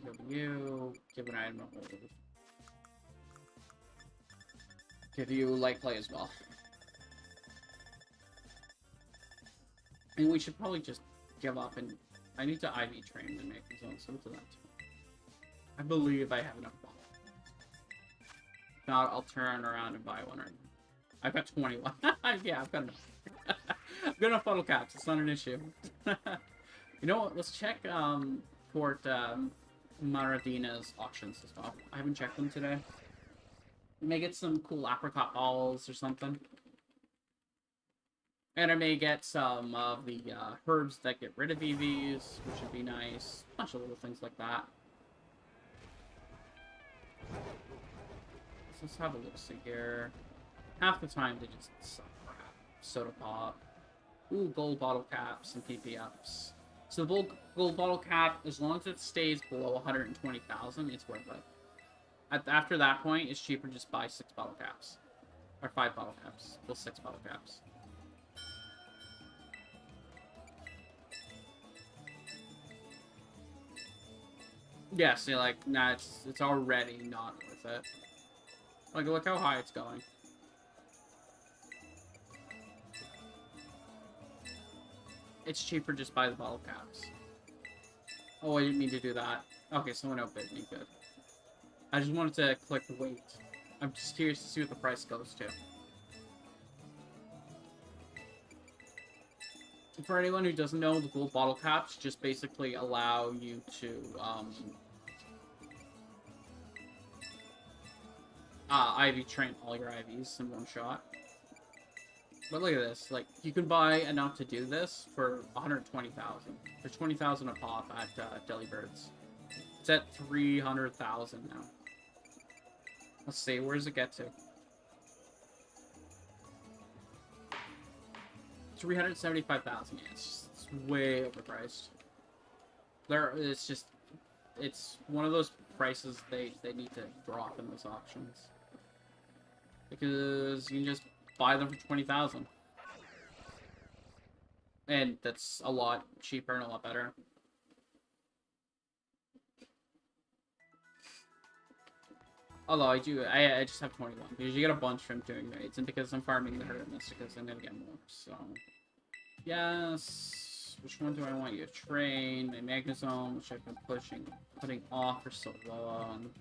Go to you. Give an item a hold. Give you light play as well. And we should probably just give up and... I need to IV train to make his own, so to that. I believe I have enough ball. If not, I'll turn around and buy one. I've got 21. Yeah, I've got enough. I've got enough bottle caps. It's not an issue. You know what? Let's check Port Maradina's auctions as well. I haven't checked them today. May get some cool apricot balls or something. And I may get some of the herbs that get rid of EVs, which would be nice. A bunch of little things like that. So let's have a look-see here. Half the time they just suck crap. Soda pop. Ooh, gold bottle caps and PP ups. So the gold bottle cap, as long as it stays below 120,000, it's worth it. After that point, it's cheaper to just buy 6 bottle caps. Or 5 bottle caps. Well, 6 bottle caps. Yeah, see, like, nah, it's already not worth it. Like, look how high it's going. It's cheaper just buy the bottle caps. Oh, I didn't mean to do that. Okay, someone outbid me, good. I just wanted to click wait. I'm just curious to see what the price goes to. For anyone who doesn't know, the gold bottle caps just basically allow you to, IV train all your IVs in one shot. But look at this, like, you can buy enough to do this for 120,000. There's 20,000 a pop at Delibirds. It's at 300,000 now. Let's see, where does it get to? 375,000. Yeah, it's way overpriced. It's one of those prices they need to drop in those auctions. Because you can just buy them for 20,000. And that's a lot cheaper and a lot better. Although I just have 21. Because you get a bunch from doing raids, and because I'm farming the Herbas Mysticas, I'm gonna get more, so... Yes... Which one do I want you to train? My Magnezone, which I've been putting off for so long.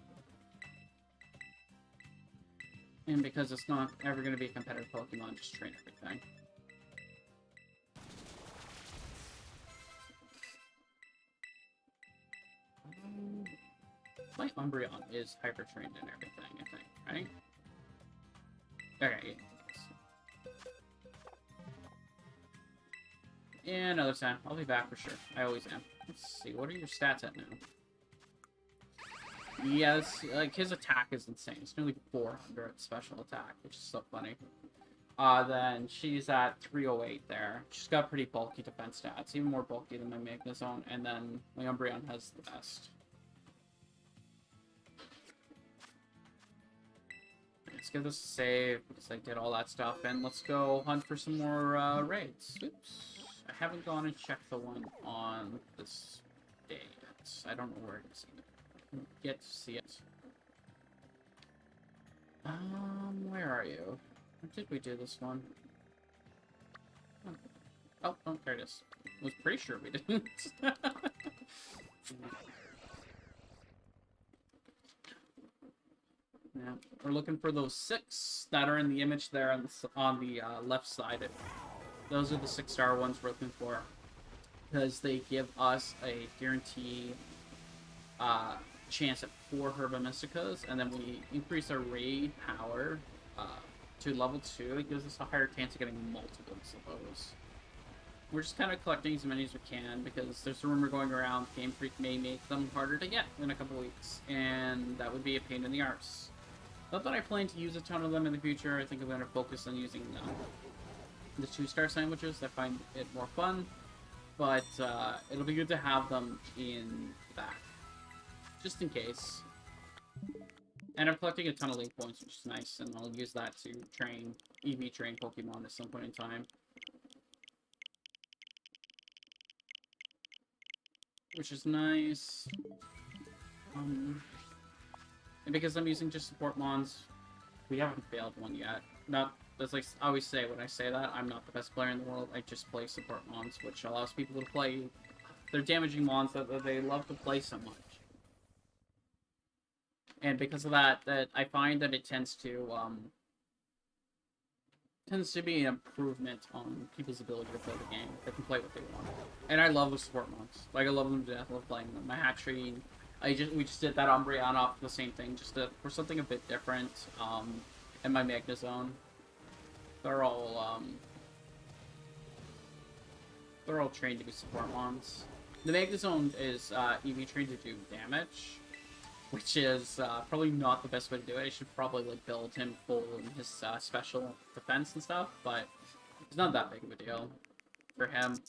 And because it's not ever gonna be a competitive Pokemon, just train everything. My Umbreon is hyper trained and everything, I think, right? Okay, yeah. Yeah, another time. I'll be back for sure. I always am. Let's see, what are your stats at now? Yeah, like, his attack is insane. It's nearly 400 special attack, which is so funny. Then she's at 308 there. She's got pretty bulky defense stats, even more bulky than my Magnezone, and then my Umbreon has the best. Let's give this a save, because I did all that stuff, and let's go hunt for some more, raids. Oops. I haven't gone and checked the one on this day yet. I don't know where it is either. I don't get to see it. Where are you? When did we do this one? Oh, there it is. I was pretty sure we didn't. Yeah, we're looking for those 6 that are in the image there on the left side. Those are the 6-star ones we're looking for, because they give us a guarantee chance at 4 Herbas Mysticas, and then we increase our raid power to level 2. It gives us a higher chance of getting multiples of those. We're just kind of collecting as many as we can, because there's a rumor going around Game Freak may make them harder to get in a couple weeks, and that would be a pain in the arse. Not that I plan to use a ton of them in the future. I think I'm going to focus on using the 2-star sandwiches. I find it more fun, but it'll be good to have them in the back, just in case. And I'm collecting a ton of link points, which is nice, and I'll use that to EV train Pokemon at some point in time. Which is nice. And because I'm using just support mons, we haven't failed one yet. That's like I always say when I say that, I'm not the best player in the world. I just play support mons, which allows people to play their damaging mons that they love to play so much. And because of that I find that it tends to be an improvement on people's ability to play the game. They can play what they want. And I love the support mons. Like, I love them to death. I love playing them. My Hatchery, we just did that Umbreon off the same thing, just for something a bit different. And my Magnezone. They're all trained to be support mons. The Magnezone is EV trained to do damage, which is probably not the best way to do it. I should probably like build him full in his special defense and stuff, but it's not that big of a deal for him.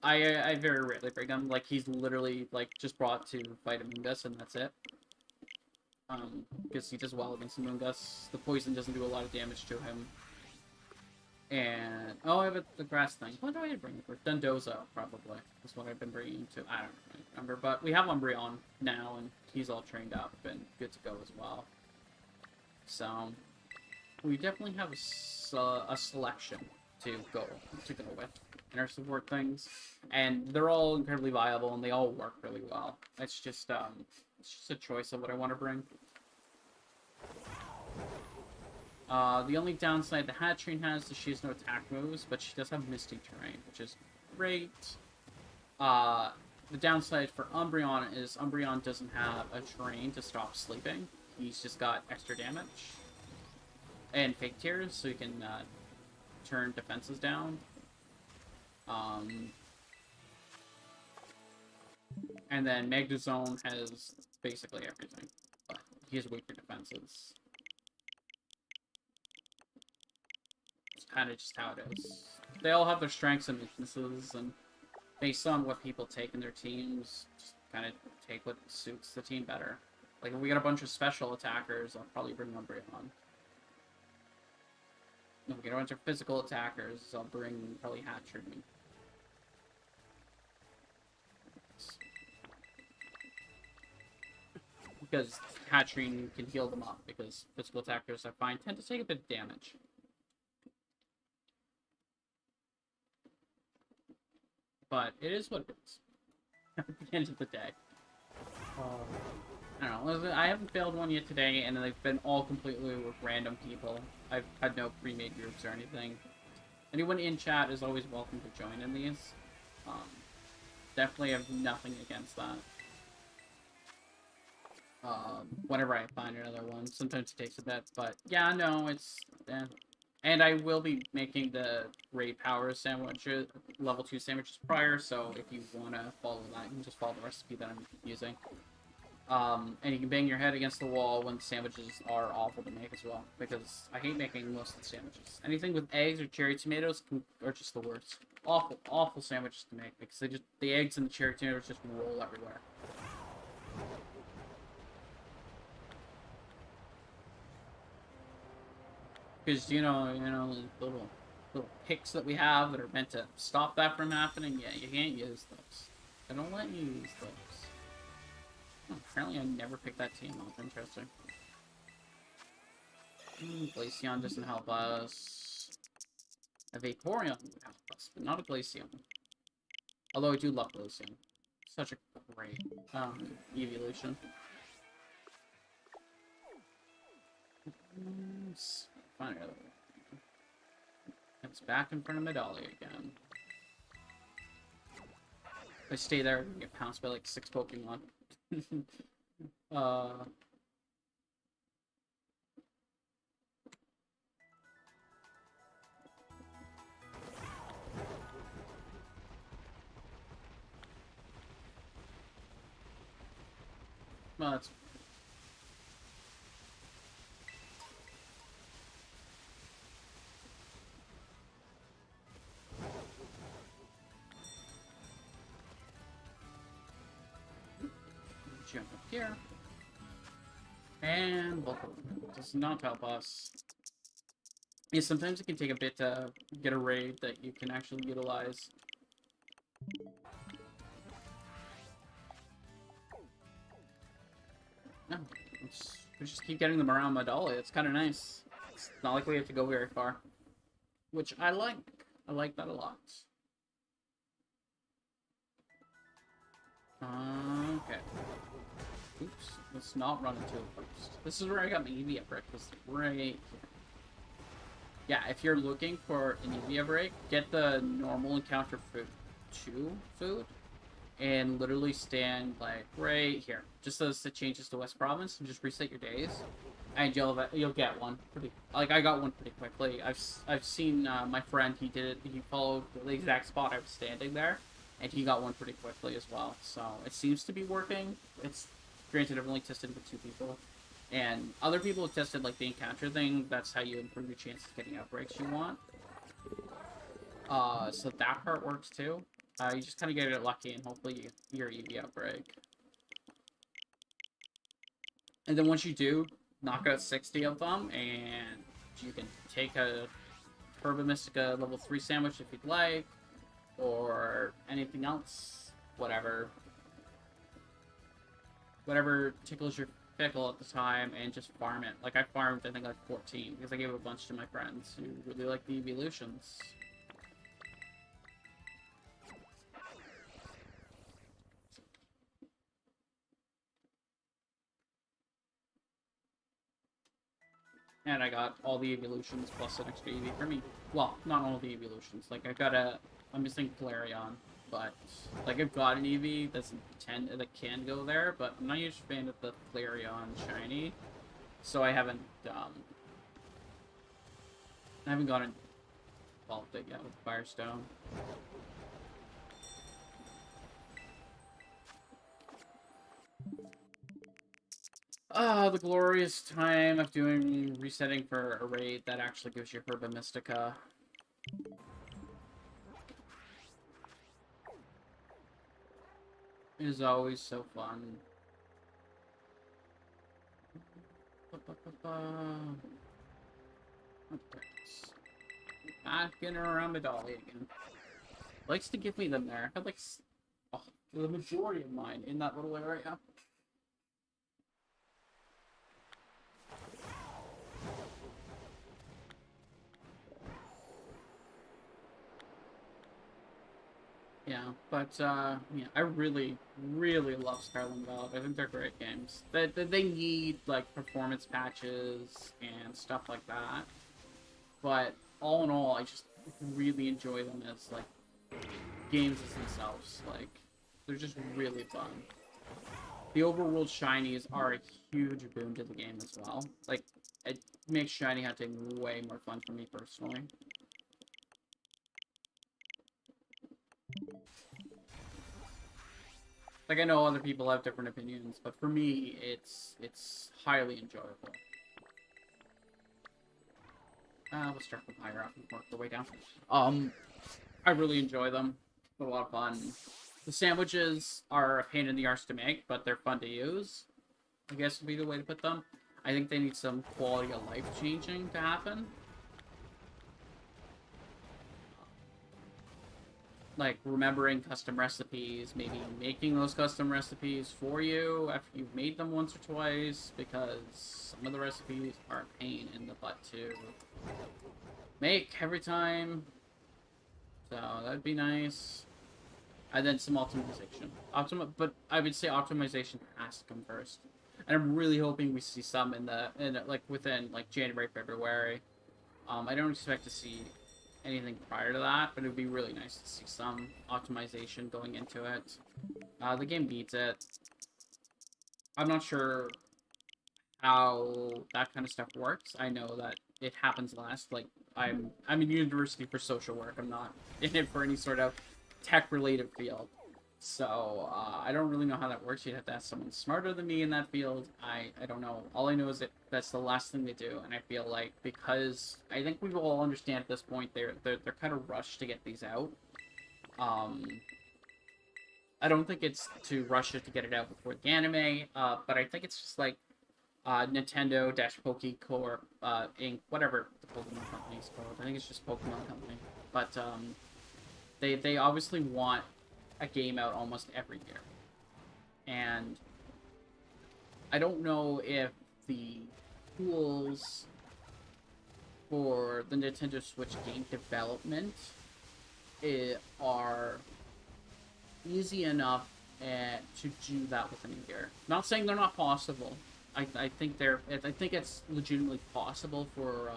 I very rarely bring him. Like, he's literally like just brought to fight Amoonguss, and that's it. Because he does well against Amoonguss. The poison doesn't do a lot of damage to him. And I have the grass thing. What do I bring for? Dundozo, probably, is what I've been bringing to. I don't really remember, but we have Umbreon now, and he's all trained up and good to go as well. So we definitely have a selection to go with in our support things, and they're all incredibly viable, and they all work really well. It's just a choice of what I want to bring. The only downside the Hatchling has is she has no attack moves, but she does have Misty Terrain, which is great. The downside for Umbreon is Umbreon doesn't have a terrain to stop sleeping. He's just got extra damage. And Fake Tears, so you can turn defenses down. And then Magnezone has basically everything, but he has weaker defenses. It's kind of just how it is. they all have their strengths and weaknesses, and based on what people take in their teams, just kind of take what suits the team better. Like, if we got a bunch of special attackers, I'll probably bring Umbreon. If we get a bunch of physical attackers, I'll bring probably Hatchery. Because Hatchering can heal them up, because physical attackers, I find, tend to take a bit of damage. But it is what it is. At the end of the day. I don't know. I haven't failed one yet today, and they've been all completely with random people. I've had no pre-made groups or anything. Anyone in chat is always welcome to join in these. Definitely have nothing against that. Whenever I find another one. Sometimes it takes a bit, but yeah, no, it's... And I will be making the raid power sandwiches, level 2 sandwiches prior, so if you want to follow that, you can just follow the recipe that I'm using. And you can bang your head against the wall when the sandwiches are awful to make as well, because I hate making most of the sandwiches. Anything with eggs or cherry tomatoes are just the worst. Awful, awful sandwiches to make, because the eggs and the cherry tomatoes just roll everywhere. Because, you know, little picks that we have that are meant to stop that from happening, yeah, you can't use those. I don't let you use those. Oh, apparently I never picked that team up. Interesting. Glaceon doesn't help us. A Vaporeon would help us, but not a Glaceon. Although I do love Glaceon. Such a great evolution. Find another one. It's back in front of Medallia again. If I stay there, I get pounced by like 6 Pokemon. Well, that's... Jump up here. And Vulcan does not help us. Yeah, sometimes it can take a bit to get a raid that you can actually utilize. No, we just keep getting them around Medallia. It's kind of nice. It's not like we have to go very far. Which I like. I like that a lot. Okay. Oops. Let's not run into it first. This is where I got my Eevee break. This right here. Yeah, if you're looking for an Eevee break, get the normal encounter food. And literally stand, like, right here. Just as it changes to West Province, and just reset your days. And you'll get one. Like, I got one pretty quickly. I've seen my friend, he did it. He followed the exact spot I was standing there. And he got one pretty quickly as well. So, it seems to be working. It's, granted, I've only tested with 2 people. And other people have tested, like, the encounter thing. That's how you improve your chances of getting outbreaks you want. So that part works too. You just kind of get it lucky, and hopefully your Eevee outbreak. And then once you do, knock out 60 of them, and you can take a Herba Mystica level 3 sandwich if you'd like, or anything else, whatever tickles your pickle at the time, and just farm it. Like, I farmed, I think, like 14, because I gave a bunch to my friends who really like the evolutions. And I got all the evolutions plus an extra Eevee for me. Well, not all the evolutions. Like, I'm missing Flareon, but, like, I've got an Eevee that can go there, but I'm not a huge fan of the Flareon shiny, so I haven't gotten involved it yet with Firestone. The glorious time of resetting for a raid that actually gives you Herba Mystica. is always so fun. Not getting around Medalli again. Likes to give me them there. I had like the majority of mine in that little area. Yeah, but yeah, I really, really love Scarlet and Violet. I think they're great games. They need like performance patches and stuff like that. But all in all, I just really enjoy them as like games as themselves. Like they're just really fun. The overworld shinies are a huge boon to the game as well. Like it makes shiny hunting way more fun for me personally. Like I know other people have different opinions, but for me, it's highly enjoyable. Let's start from higher up and work the way down. I really enjoy them. They're a lot of fun. The sandwiches are a pain in the arse to make, but they're fun to use. I guess would be the way to put them. I think they need some quality of life changing to happen. Like remembering custom recipes, maybe making those custom recipes for you after you've made them once or twice, because some of the recipes are a pain in the butt to make every time. So that'd be nice. And then some optimization. But I would say optimization has to come first. And I'm really hoping we see some within like January, February. I don't expect to see anything prior to that, but it would be really nice to see some optimization going into it. The game needs it. I'm not sure how that kind of stuff works. I know that it happens last. Like I'm in university for social work. I'm not in it for any sort of tech-related field. So I don't really know how that works. You'd have to ask someone smarter than me in that field. I don't know. All I know is that that's the last thing they do, and I feel like because I think we all understand at this point they're kind of rushed to get these out. I don't think it's to rush it to get it out before the anime, but I think it's just like Nintendo Pokecorp Inc. Whatever the Pokemon company is called. I think it's just Pokemon Company, but they obviously want a game out almost every year. And I don't know if the tools for the Nintendo Switch game development are easy enough to do that within a year. Not saying they're not possible. I think it's legitimately possible for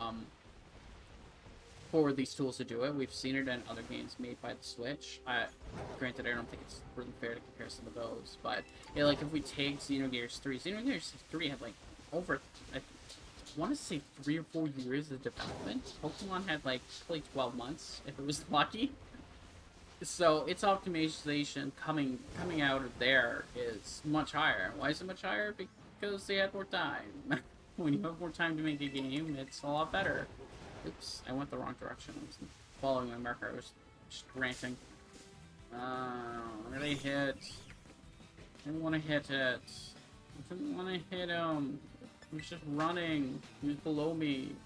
these tools to do it. We've seen it in other games made by the Switch. Granted, I don't think it's really fair to compare some of those, but yeah, like if we take Xenogears 3, Xenogears 3 had like over, I want to say 3 or 4 years of development. Pokemon had like probably 12 months if it was lucky. So its optimization coming out of there is much higher. Why is it much higher? Because they had more time. When you have more time to make a game, it's a lot better. Oops, I went the wrong direction. I was following my marker. I was just ranting. Where did I hit? I didn't want to hit it. I didn't want to hit him. He was just running. He was below me.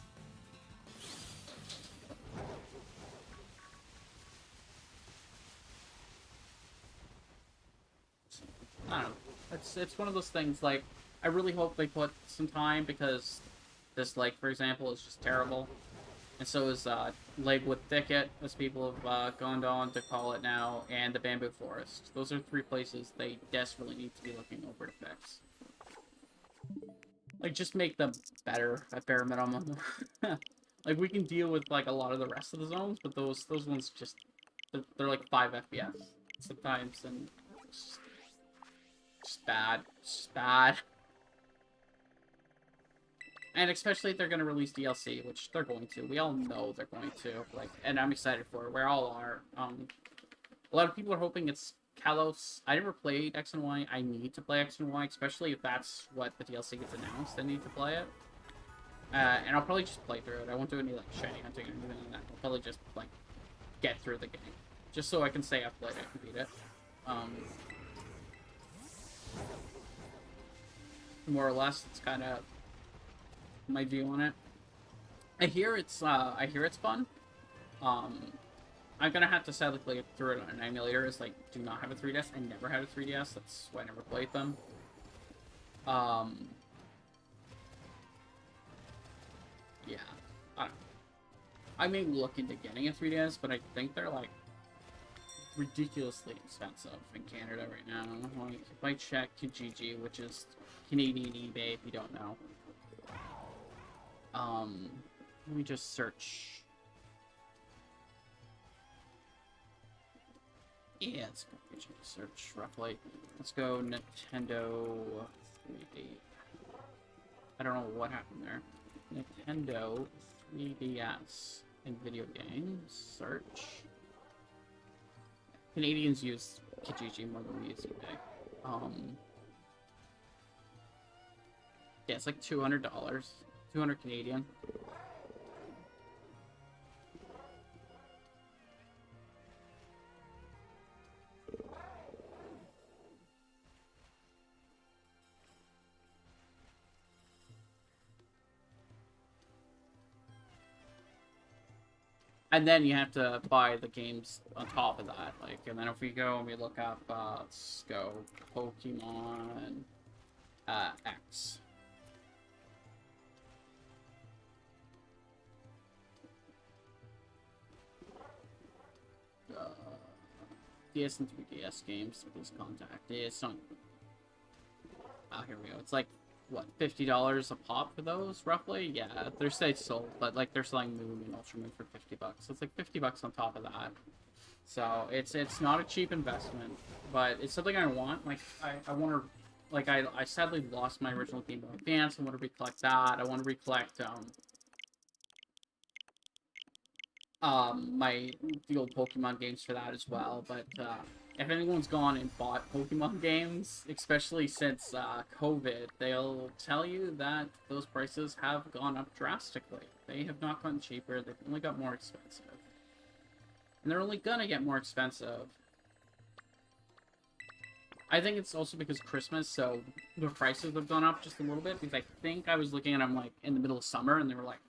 I don't know. It's one of those things, like, I really hope they put some time, because this, like, for example, is just terrible. And so is Lakewood Thicket, as people have gone on to call it now, and the Bamboo Forest. Those are 3 places they desperately need to be looking over to fix. Like, just make them better at bare minimum. Like, we can deal with, like, a lot of the rest of the zones, but those ones just, they're like 5 FPS sometimes, and just bad. Just bad. And especially if they're going to release DLC, which they're going to. We all know they're going to. Like, and I'm excited for it. We all are. A lot of people are hoping it's Kalos. I never played X and Y. I need to play X and Y, especially if that's what the DLC gets announced. I need to play it. And I'll probably just play through it. I won't do any, like, shiny hunting or anything like that. I'll probably just, like, get through the game. Just so I can say I've played it and beat it. More or less, it's kind of my view on it. I hear it's fun. Um, I'm gonna have to sadly play through it on an emulator. Is like, do not have a 3DS. I never had a 3DS. That's why I never played them. Yeah, I don't know. I may look into getting a 3DS, but I think they're like ridiculously expensive in Canada right now. Like, if I check Kijiji, which is Canadian eBay, if you don't know. Let me just search. Yeah, let's go search roughly. Let's go Nintendo 3D. I don't know what happened there. Nintendo 3DS in video games. Search. Canadians use Kijiji more than we use eBay. Yeah, it's like $200. 200 Canadian. And then you have to buy the games on top of that. Like, and then if we go and we look up, let's go Pokemon X. DS and 3DS games, please contact. It's not. Oh, here we go. It's like, what, $50 a pop for those, roughly? Yeah, they're sold, but like they're selling Moon and Ultra Moon for $50. So it's like $50 on top of that. So it's not a cheap investment, but it's something I want. Like I want to, like I sadly lost my original Game Boy Advance. I want to recollect that. I want to recollect the old Pokemon games for that as well. But if anyone's gone and bought Pokemon games, especially since COVID, they'll tell you that those prices have gone up drastically. They have not gotten cheaper, they've only got more expensive. And they're only gonna get more expensive. I think it's also because Christmas, so the prices have gone up just a little bit, because I think I was looking at them like in the middle of summer and they were like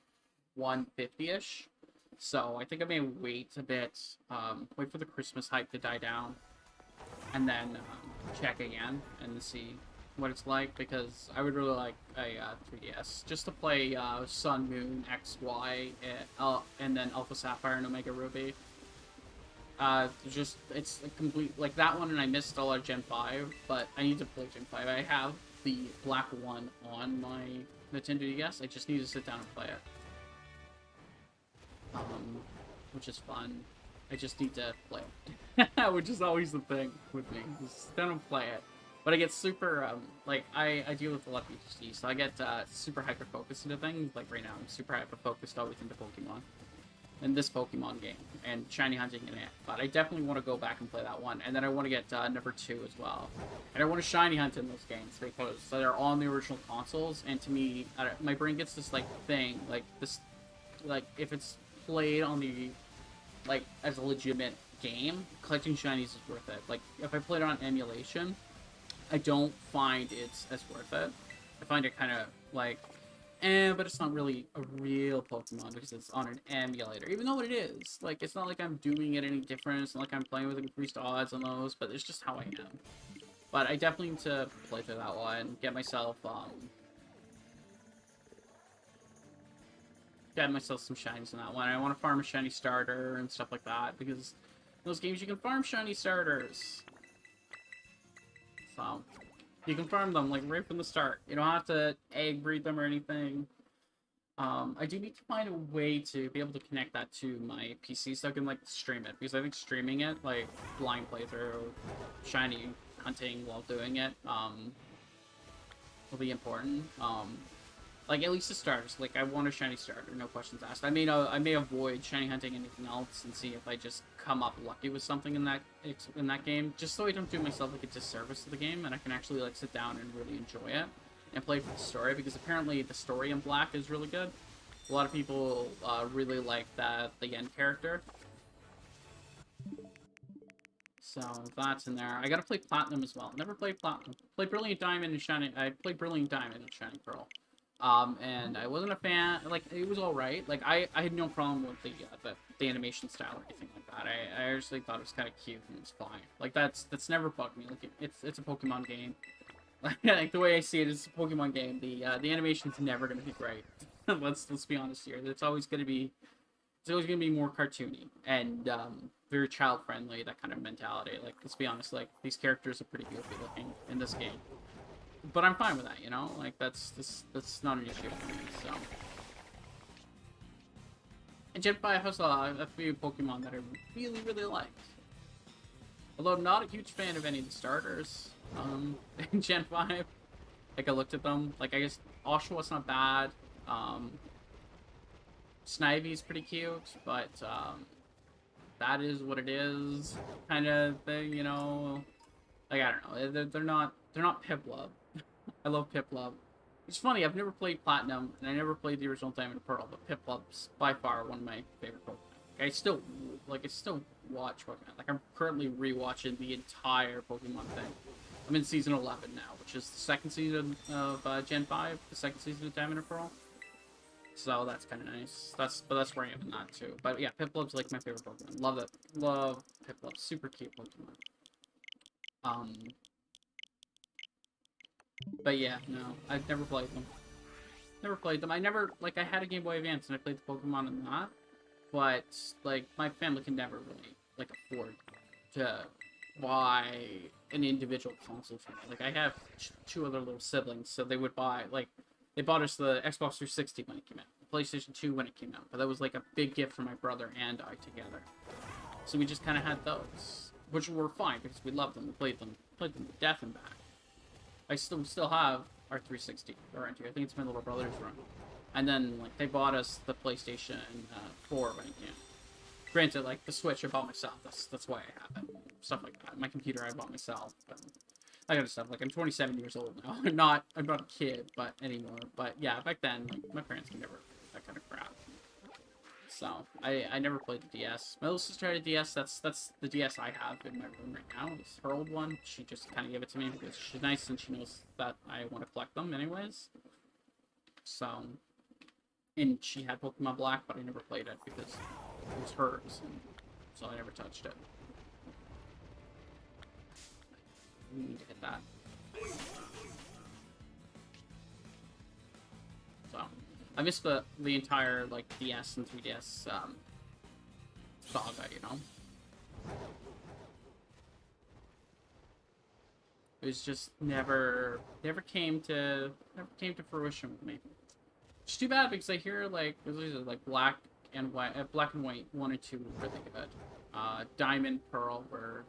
$150-ish. So I think I may wait a bit, wait for the Christmas hype to die down, and then check again and see what it's like, because I would really like a 3DS just to play Sun, Moon, X, Y, and then Alpha Sapphire and Omega Ruby. It's a complete, like that one, and I missed all of Gen 5, but I need to play Gen 5. I have the black one on my Nintendo DS, I just need to sit down and play it. Which is fun. I just need to play it. Which is always the thing with me. Just sit down and play it. But I get super, like, I deal with a lot of PTSD, so I get super hyper-focused into things. Like right now, I'm super hyper-focused always into Pokemon. In this Pokemon game. And shiny hunting in it. But I definitely want to go back and play that one. And then I want to get number 2 as well. And I want to shiny hunt in those games, because they're on the original consoles. And to me, my brain gets this, like, thing. Like, this, like, if it's played on the, like, as a legitimate game, collecting shinies is worth it. Like, if I played it on emulation, I don't find it's as worth it. I find it kind of, like, but it's not really a real Pokemon because it's on an emulator, even though it is. Like, it's not like I'm doing it any different, it's not like I'm playing with increased odds on those, but it's just how I am. But I definitely need to play through that one, get myself some shinies in that one. I want to farm a shiny starter and stuff like that, because in those games you can farm shiny starters. So, you can farm them, like, right from the start. You don't have to egg breed them or anything. I do need to find a way to be able to connect that to my PC so I can, like, stream it, because I think streaming it, like, blind playthrough, shiny hunting while doing it, will be important. Like, at least the starters. Like, I want a shiny starter, no questions asked. I may avoid shiny hunting anything else and see if I just come up lucky with something in that game, just so I don't do myself like a disservice to the game, and I can actually, like, sit down and really enjoy it and play for the story, because apparently the story in Black is really good. A lot of people really like the end character. So that's in there. I gotta play Platinum as well. Never played Platinum. played Brilliant Diamond and Shining. I played Brilliant Diamond and Shining Pearl. And I wasn't a fan. Like, it was all right. Like, I had no problem with the animation style or anything like that. I actually thought it was kind of cute and it was fine. Like, that's never bugged me. Like, it's a Pokemon game. Like, the way I see it is a Pokemon game. The animation's never gonna be great. let's be honest here. It's always gonna be more cartoony and very child friendly. That kind of mentality. Like, let's be honest. Like, these characters are pretty goofy looking in this game. But I'm fine with that, you know? Like, that's not an issue for me, so. And Gen 5 has a few Pokemon that I really, really like. Although I'm not a huge fan of any of the starters in Gen 5. Like, I looked at them. Like, I guess Oshawa's not bad. Snivy's pretty cute, but that is what it is. Kind of thing, you know? Like, I don't know. They're not Piplup. I love Piplup. It's funny, I've never played Platinum, and I never played the original Diamond and Pearl, but Piplup's by far one of my favorite Pokemon. I still watch Pokemon. Like, I'm currently rewatching the entire Pokemon thing. I'm in Season 11 now, which is the second season of Gen 5, the second season of Diamond and Pearl. So that's kind of nice. But that's where I am in that, too. But yeah, Piplup's like my favorite Pokemon. Love it. Love Piplup. Super cute Pokemon. But yeah, no, I've never played them. Never played them. I had a Game Boy Advance and I played the Pokemon in that. But, like, my family can never really, like, afford to buy an individual console for me. Like, I have two other little siblings, so they would buy, like, they bought us the Xbox 360 when it came out, the PlayStation 2 when it came out. But that was, like, a big gift for my brother and I together. So we just kind of had those, which were fine because we loved them. We played them to death and back. I still have our 360 around here. I think it's my little brother's room. And then, like, they bought us the PlayStation 4 when it came. Granted, like, the Switch I bought myself. That's why I have it. Stuff like that. My computer I bought myself. But that kind of stuff. Like, I'm 27 years old now. I'm not a kid, but anymore. But yeah, back then, like, my parents could never do that kind of crap. So, I never played the DS. My little sister had a DS. That's the DS I have in my room right now. It's her old one. She just kind of gave it to me because she's nice and she knows that I want to collect them anyways. So, and she had Pokemon Black, but I never played it because it was hers, and so I never touched it. We need to hit that. So, I missed the entire, like, DS and 3DS saga, you know? It was just never came to fruition with me. It's too bad because I hear, like, Black and White 1 and 2 were really good. Diamond, Pearl were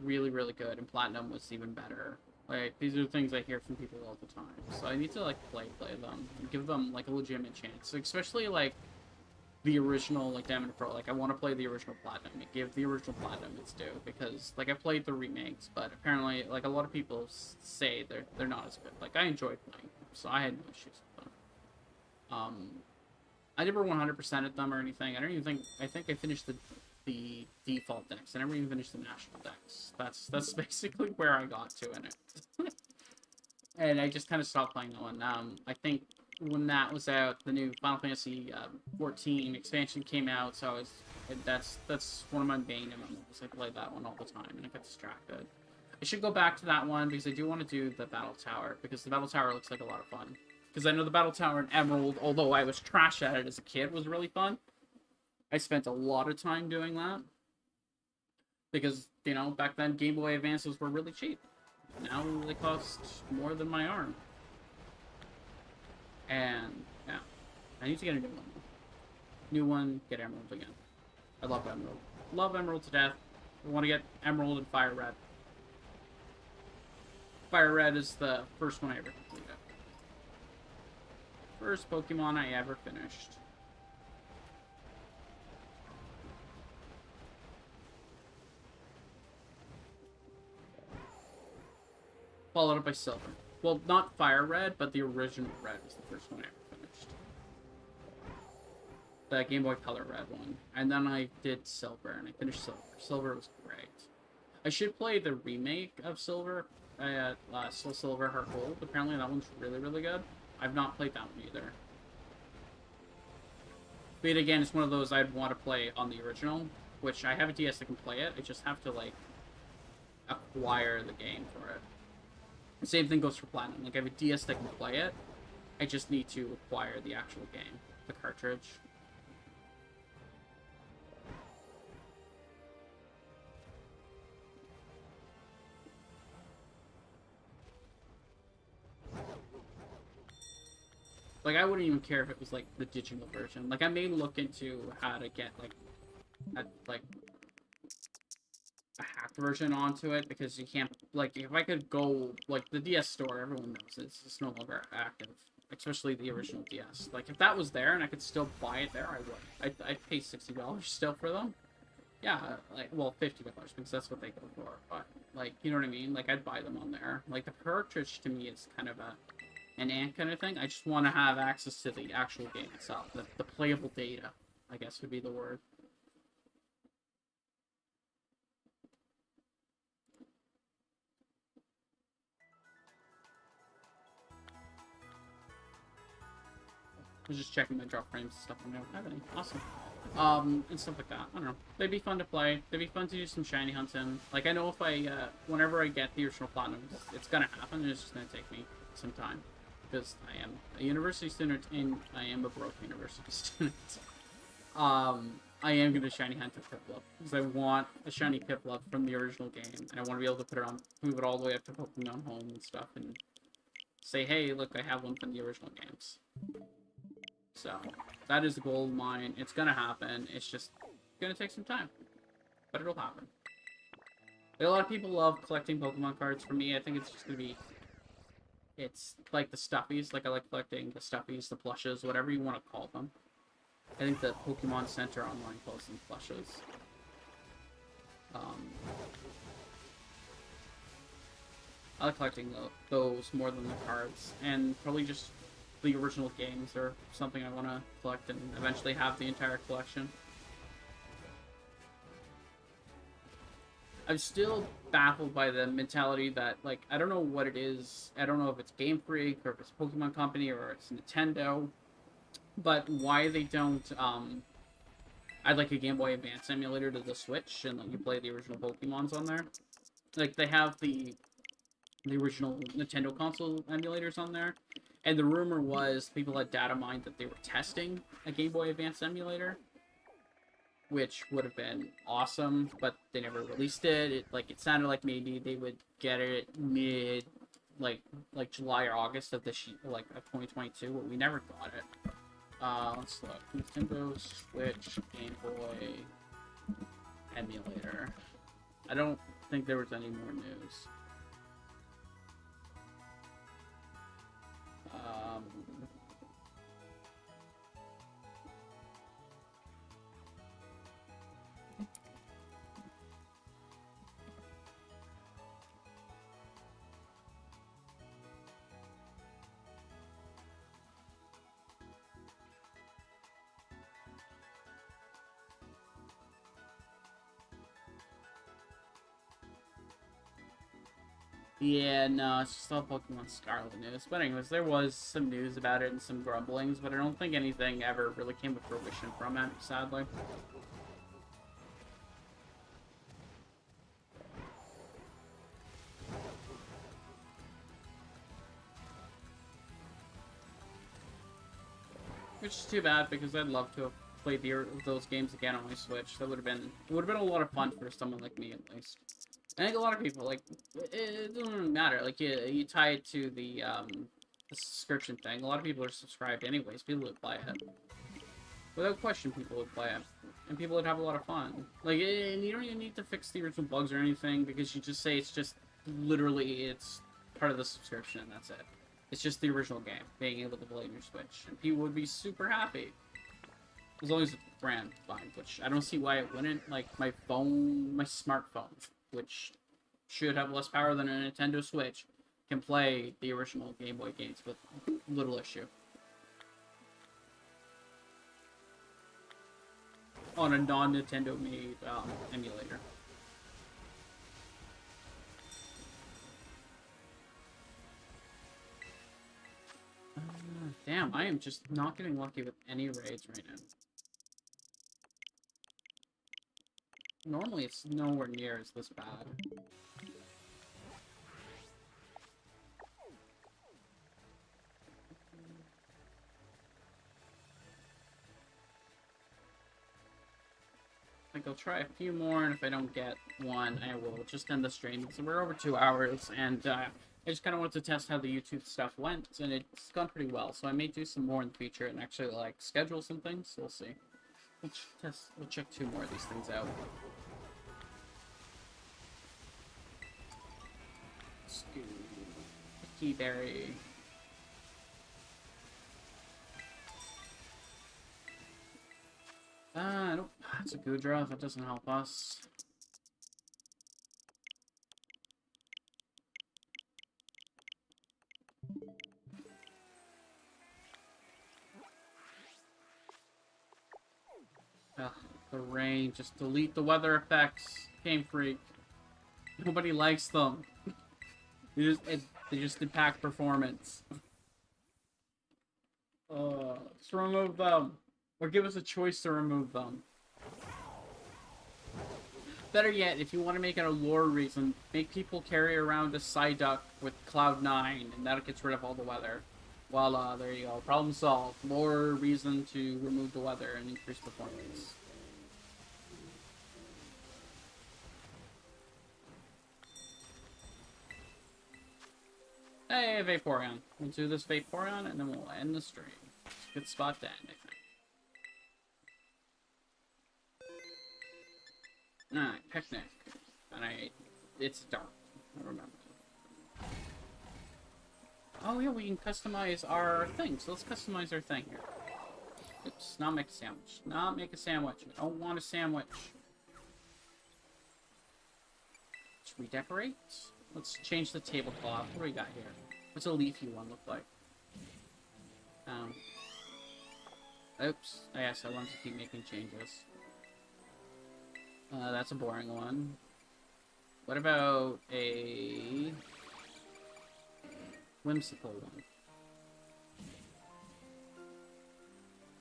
really, really good, and Platinum was even better. Like, these are things I hear from people all the time. So I need to, like, play them and give them, like, a legitimate chance. Like, especially, like, the original, like, Diamond and Pearl. Like, I want to play the original Platinum and give the original Platinum its due. Because, like, I played the remakes, but apparently, like, a lot of people say they're not as good. Like, I enjoyed playing them, so I had no issues with them. I never 100%ed them or anything. I think I finished the default decks. I never even finished the national decks. That's basically where I got to in it. And I just kind of stopped playing that one. I think when that was out, the new Final Fantasy 14 expansion came out, so that's one of my main MMOs. I played that one all the time, and I got distracted. I should go back to that one, because I do want to do the Battle Tower, because the Battle Tower looks like a lot of fun. Because I know the Battle Tower in Emerald, although I was trash at it as a kid, was really fun. I spent a lot of time doing that. Because, you know, back then Game Boy Advances were really cheap. Now they cost more than my arm. And, yeah. I need to get a new one. New one, get Emerald again. I love Emerald. Love Emerald to death. I want to get Emerald and Fire Red. Fire Red is the first one I ever completed. First Pokemon I ever finished. Followed up by Silver. Well, not Fire Red, but the original Red was the first one I ever finished. The Game Boy Color Red one. And then I did Silver, and I finished Silver. Silver was great. I should play the remake of Silver, Soul Silver, Heart Gold. Apparently that one's really, really good. I've not played that one either. But again, it's one of those I'd want to play on the original, which I have a DS that can play it. I just have to, like, acquire the game for it. The same thing goes for Platinum. Like, I have a DS that can play it. I just need to acquire the actual game, the cartridge. Like, I wouldn't even care if it was, like, the digital version. Like, I may look into how to get, like, a hacked version onto it, because you can't, like, if I could go, like, the DS store, everyone knows it's just no longer active. Especially the original DS. Like, if that was there and I could still buy it there, I would. I'd pay $60 still for them. Yeah, like, well, $50, because that's what they go for. But, like, you know what I mean? Like, I'd buy them on there. Like, the cartridge, to me, is kind of an ant kind of thing. I just want to have access to the actual game itself. The playable data, I guess would be the word. I was just checking my drop frames and stuff. I don't have any. Awesome. And stuff like that. I don't know. They'd be fun to play. They'd be fun to do some shiny hunting. Like, I know if I, whenever I get the original Platinum, it's gonna happen. It's just gonna take me some time. Because I am a university student, and I am a broke university student. I am gonna shiny hunt a Piplup. Because I want a shiny Piplup from the original game. And I want to be able to put it on, move it all the way up to Pokemon Home and stuff. And say, hey, look, I have one from the original games. So, that is the goal of mine. It's gonna happen. It's just gonna take some time. But it'll happen. A lot of people love collecting Pokemon cards. For me, I think it's just gonna be... It's like the stuffies. Like, I like collecting the stuffies, the plushes, whatever you want to call them. I think the Pokemon Center online calls them plushes. I like collecting those more than the cards. And probably just... the original games or something I want to collect and eventually have the entire collection. I'm still baffled by the mentality that, like, I don't know what it is. I don't know if it's Game Freak or if it's Pokemon Company or it's Nintendo, but why they don't add, like, a Game Boy Advance emulator to the Switch and let you play the original Pokemons on there. Like, they have the original Nintendo console emulators on there. And the rumor was people had data mined that they were testing a Game Boy Advance emulator, which would have been awesome, but they never released it. It sounded like maybe they would get it mid, like July or August of this year, like of 2022, but we never got it. Let's look. Nintendo Switch Game Boy emulator. I don't think there was any more news. Yeah, no, it's just all Pokemon Scarlet news. But anyways, there was some news about it and some grumblings, but I don't think anything ever really came to fruition from it, sadly. Which is too bad, because I'd love to have played those games again on my Switch. That would have been a lot of fun for someone like me, at least. I think a lot of people, like, it doesn't really matter. Like, you tie it to the subscription thing. A lot of people are subscribed anyways. People would play it. Without question, people would play it. And people would have a lot of fun. Like, and you don't even need to fix the original bugs or anything, because you just say it's just, literally, it's part of the subscription, and that's it. It's just the original game, being able to play on your Switch. And people would be super happy. As long as it's brand fine, which I don't see why it wouldn't. Like, my smartphone, which should have less power than a Nintendo Switch, can play the original Game Boy games with little issue. On a non-Nintendo made emulator. Damn, I am just not getting lucky with any raids right now. Normally it's nowhere near as this bad. I think I'll try a few more, and if I don't get one, I will just end the stream. So we're over 2 hours, and I just kind of want to test how the YouTube stuff went, and it's gone pretty well. So I may do some more in the future and actually like schedule some things. So we'll see. We'll check 2 more of these things out. Keyberry. I don't. It's a Goodra. That doesn't help us. Ugh, the rain. Just delete the weather effects. Game Freak. Nobody likes them. They just impact performance. Just remove them. Or give us a choice to remove them. Better yet, if you want to make it a lore reason, make people carry around a Psyduck with Cloud9, and that gets rid of all the weather. Voila, there you go. Problem solved. Lore reason to remove the weather and increase performance. Hey, Vaporeon. We'll do this Vaporeon, and then we'll end the stream. It's a good spot to end, I think. Alright, picnic. And it's dark. I remember. Oh yeah, we can customize our thing. So let's customize our thing here. Oops, not make a sandwich. Not make a sandwich. I don't want a sandwich. Let's redecorate. Let's change the tablecloth. What do we got here? What's a leafy one look like? Oops. Yes, I want to keep making changes. That's a boring one. What about a whimsical one?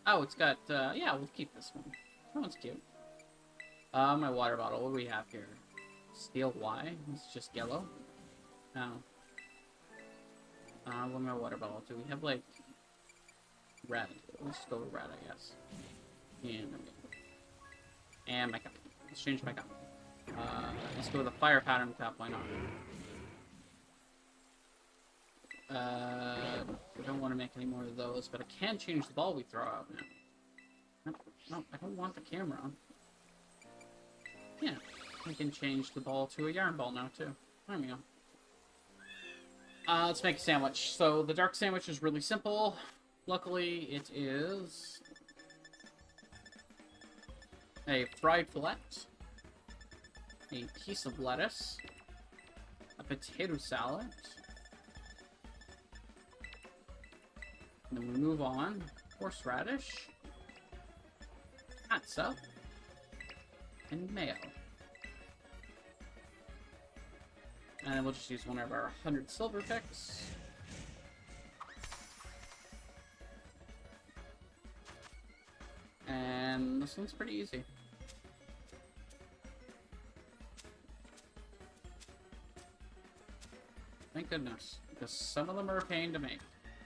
Oh, it's got, yeah, we'll keep this one. That one's cute. My water bottle. What do we have here? Steel Y? It's just yellow? Oh. What my water bottle? Do we have, like, red? Let's go with red, I guess. And my cup. Let's change my cup. Let's go with a fire pattern cup, why not? I don't want to make any more of those, but I can change the ball we throw out now. No, I don't want the camera on. Yeah, we can change the ball to a yarn ball now, too. There we go. Let's make a sandwich. So, the dark sandwich is really simple. Luckily, it is a fried fillet, a piece of lettuce, a potato salad, and then we move on, horseradish, catsup, and mayo. And then we'll just use one of our 100 silver picks. And this one's pretty easy. Thank goodness, because some of them are a pain to make.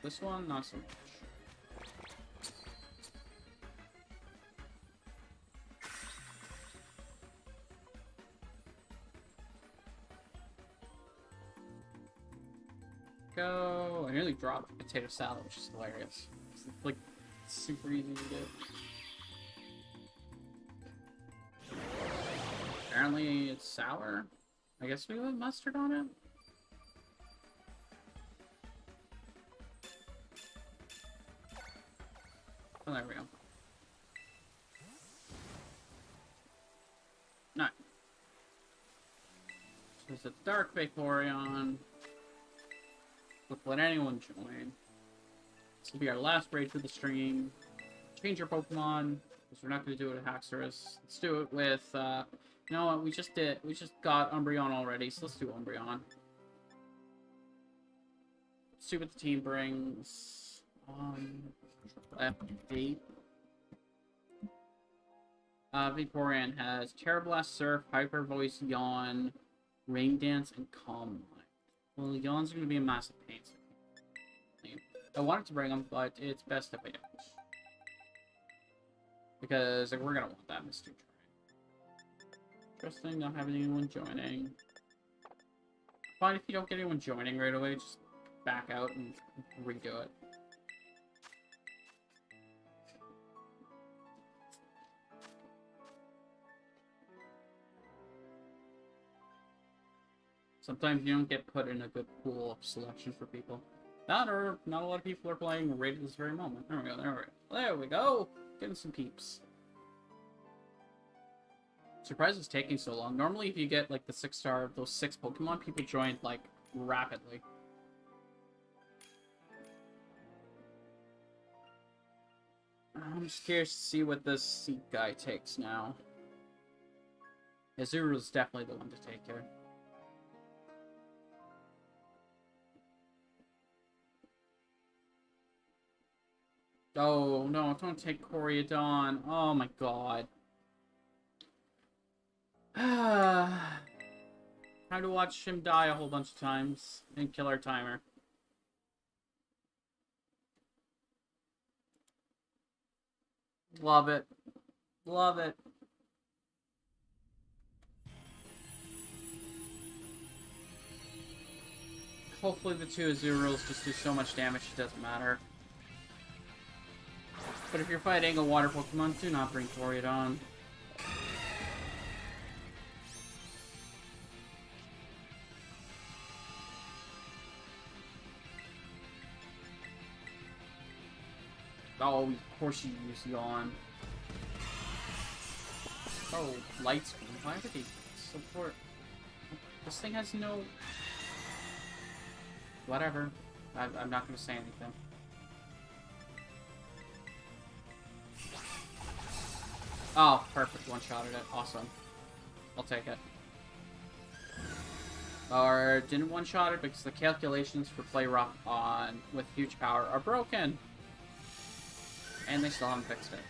This one, not so much. Go. I nearly dropped the potato salad, which is hilarious. It's like super easy to do. Apparently it's sour. I guess we put mustard on it. Oh, there we go. Alright. So there's a dark Vaporeon. Let anyone join. This will be our last raid for the stream. Change your Pokemon, because we're not going to do it with Haxorus. Let's do it with, you know what, we just got Umbreon already, so let's do Umbreon. Let's see what the team brings. F8. Vaporeon has Terra Blast, Surf, Hyper Voice, Yawn, Rain Dance, and Calm Mind. Well, Yawn's going to be a massive pain. I wanted to bring them, but it's best if I don't. Because we're going to want that Misty Terrain. Interesting, not having anyone joining. Fine if you don't get anyone joining right away, just back out and redo it. Sometimes you don't get put in a good pool of selection for people. Not a lot of people are playing right at this very moment. There we go, there we go! Getting some peeps. Surprised it's taking so long. Normally if you get like the 6-star, those 6 Pokemon, people join like rapidly. I'm just curious to see what this Seek guy takes now. Azuru's definitely the one to take here. Oh, no, don't take Coriodon. Oh my god. Time to watch him die a whole bunch of times and kill our timer. Love it. Love it. Hopefully the 2 Azuros just do so much damage it doesn't matter. But if you're fighting a water Pokemon, do not bring Coriodon. Oh, of course you use Yawn. Oh, Light Screen. Why would they support? This thing has no... Whatever. I'm not going to say anything. Oh, perfect. One-shotted it. Awesome. I'll take it. Or didn't one-shot it because the calculations for Play Rough on with huge power are broken. And they still haven't fixed it.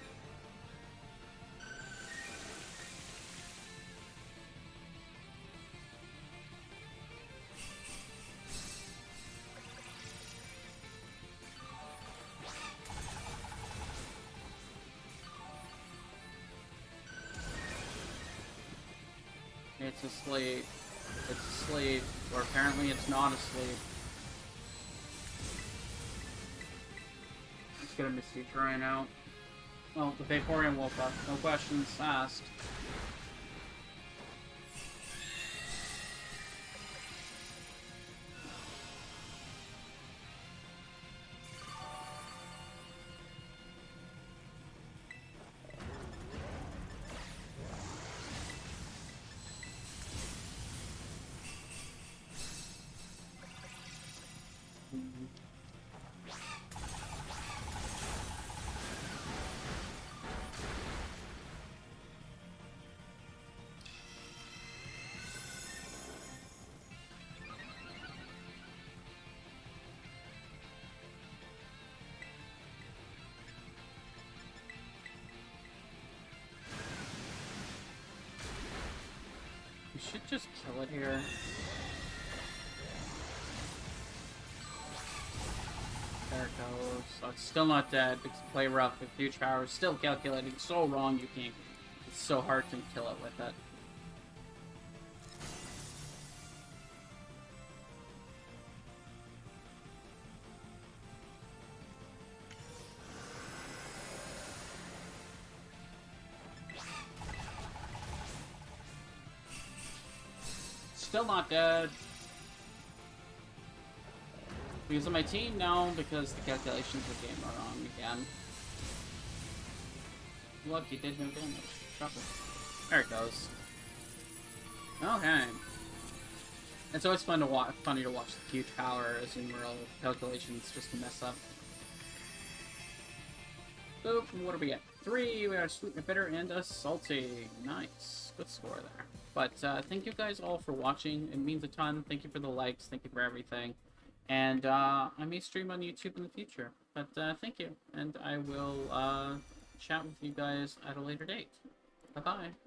It's asleep. It's asleep. Or apparently it's not asleep. Let's get a Misty Terrain out. Well, the Vaporeon woke up. No questions asked. We should just kill it here. There it goes. So it's still not dead because Play Rough with huge power is still calculating so wrong you can't. It's so hard to kill it with it. Still not dead. Because of my team? No, because the calculations of the game are wrong again. Look, he did no damage. Drop it. There it goes. Okay. It's always funny to watch the huge power as in real calculations just mess up. Boop, what do we get? 3, we got a sweet and a bitter and a salty. Nice. Good score there. But thank you guys all for watching. It means a ton. Thank you for the likes. Thank you for everything. And I may stream on YouTube in the future. But thank you, and I will chat with you guys at a later date. Bye bye.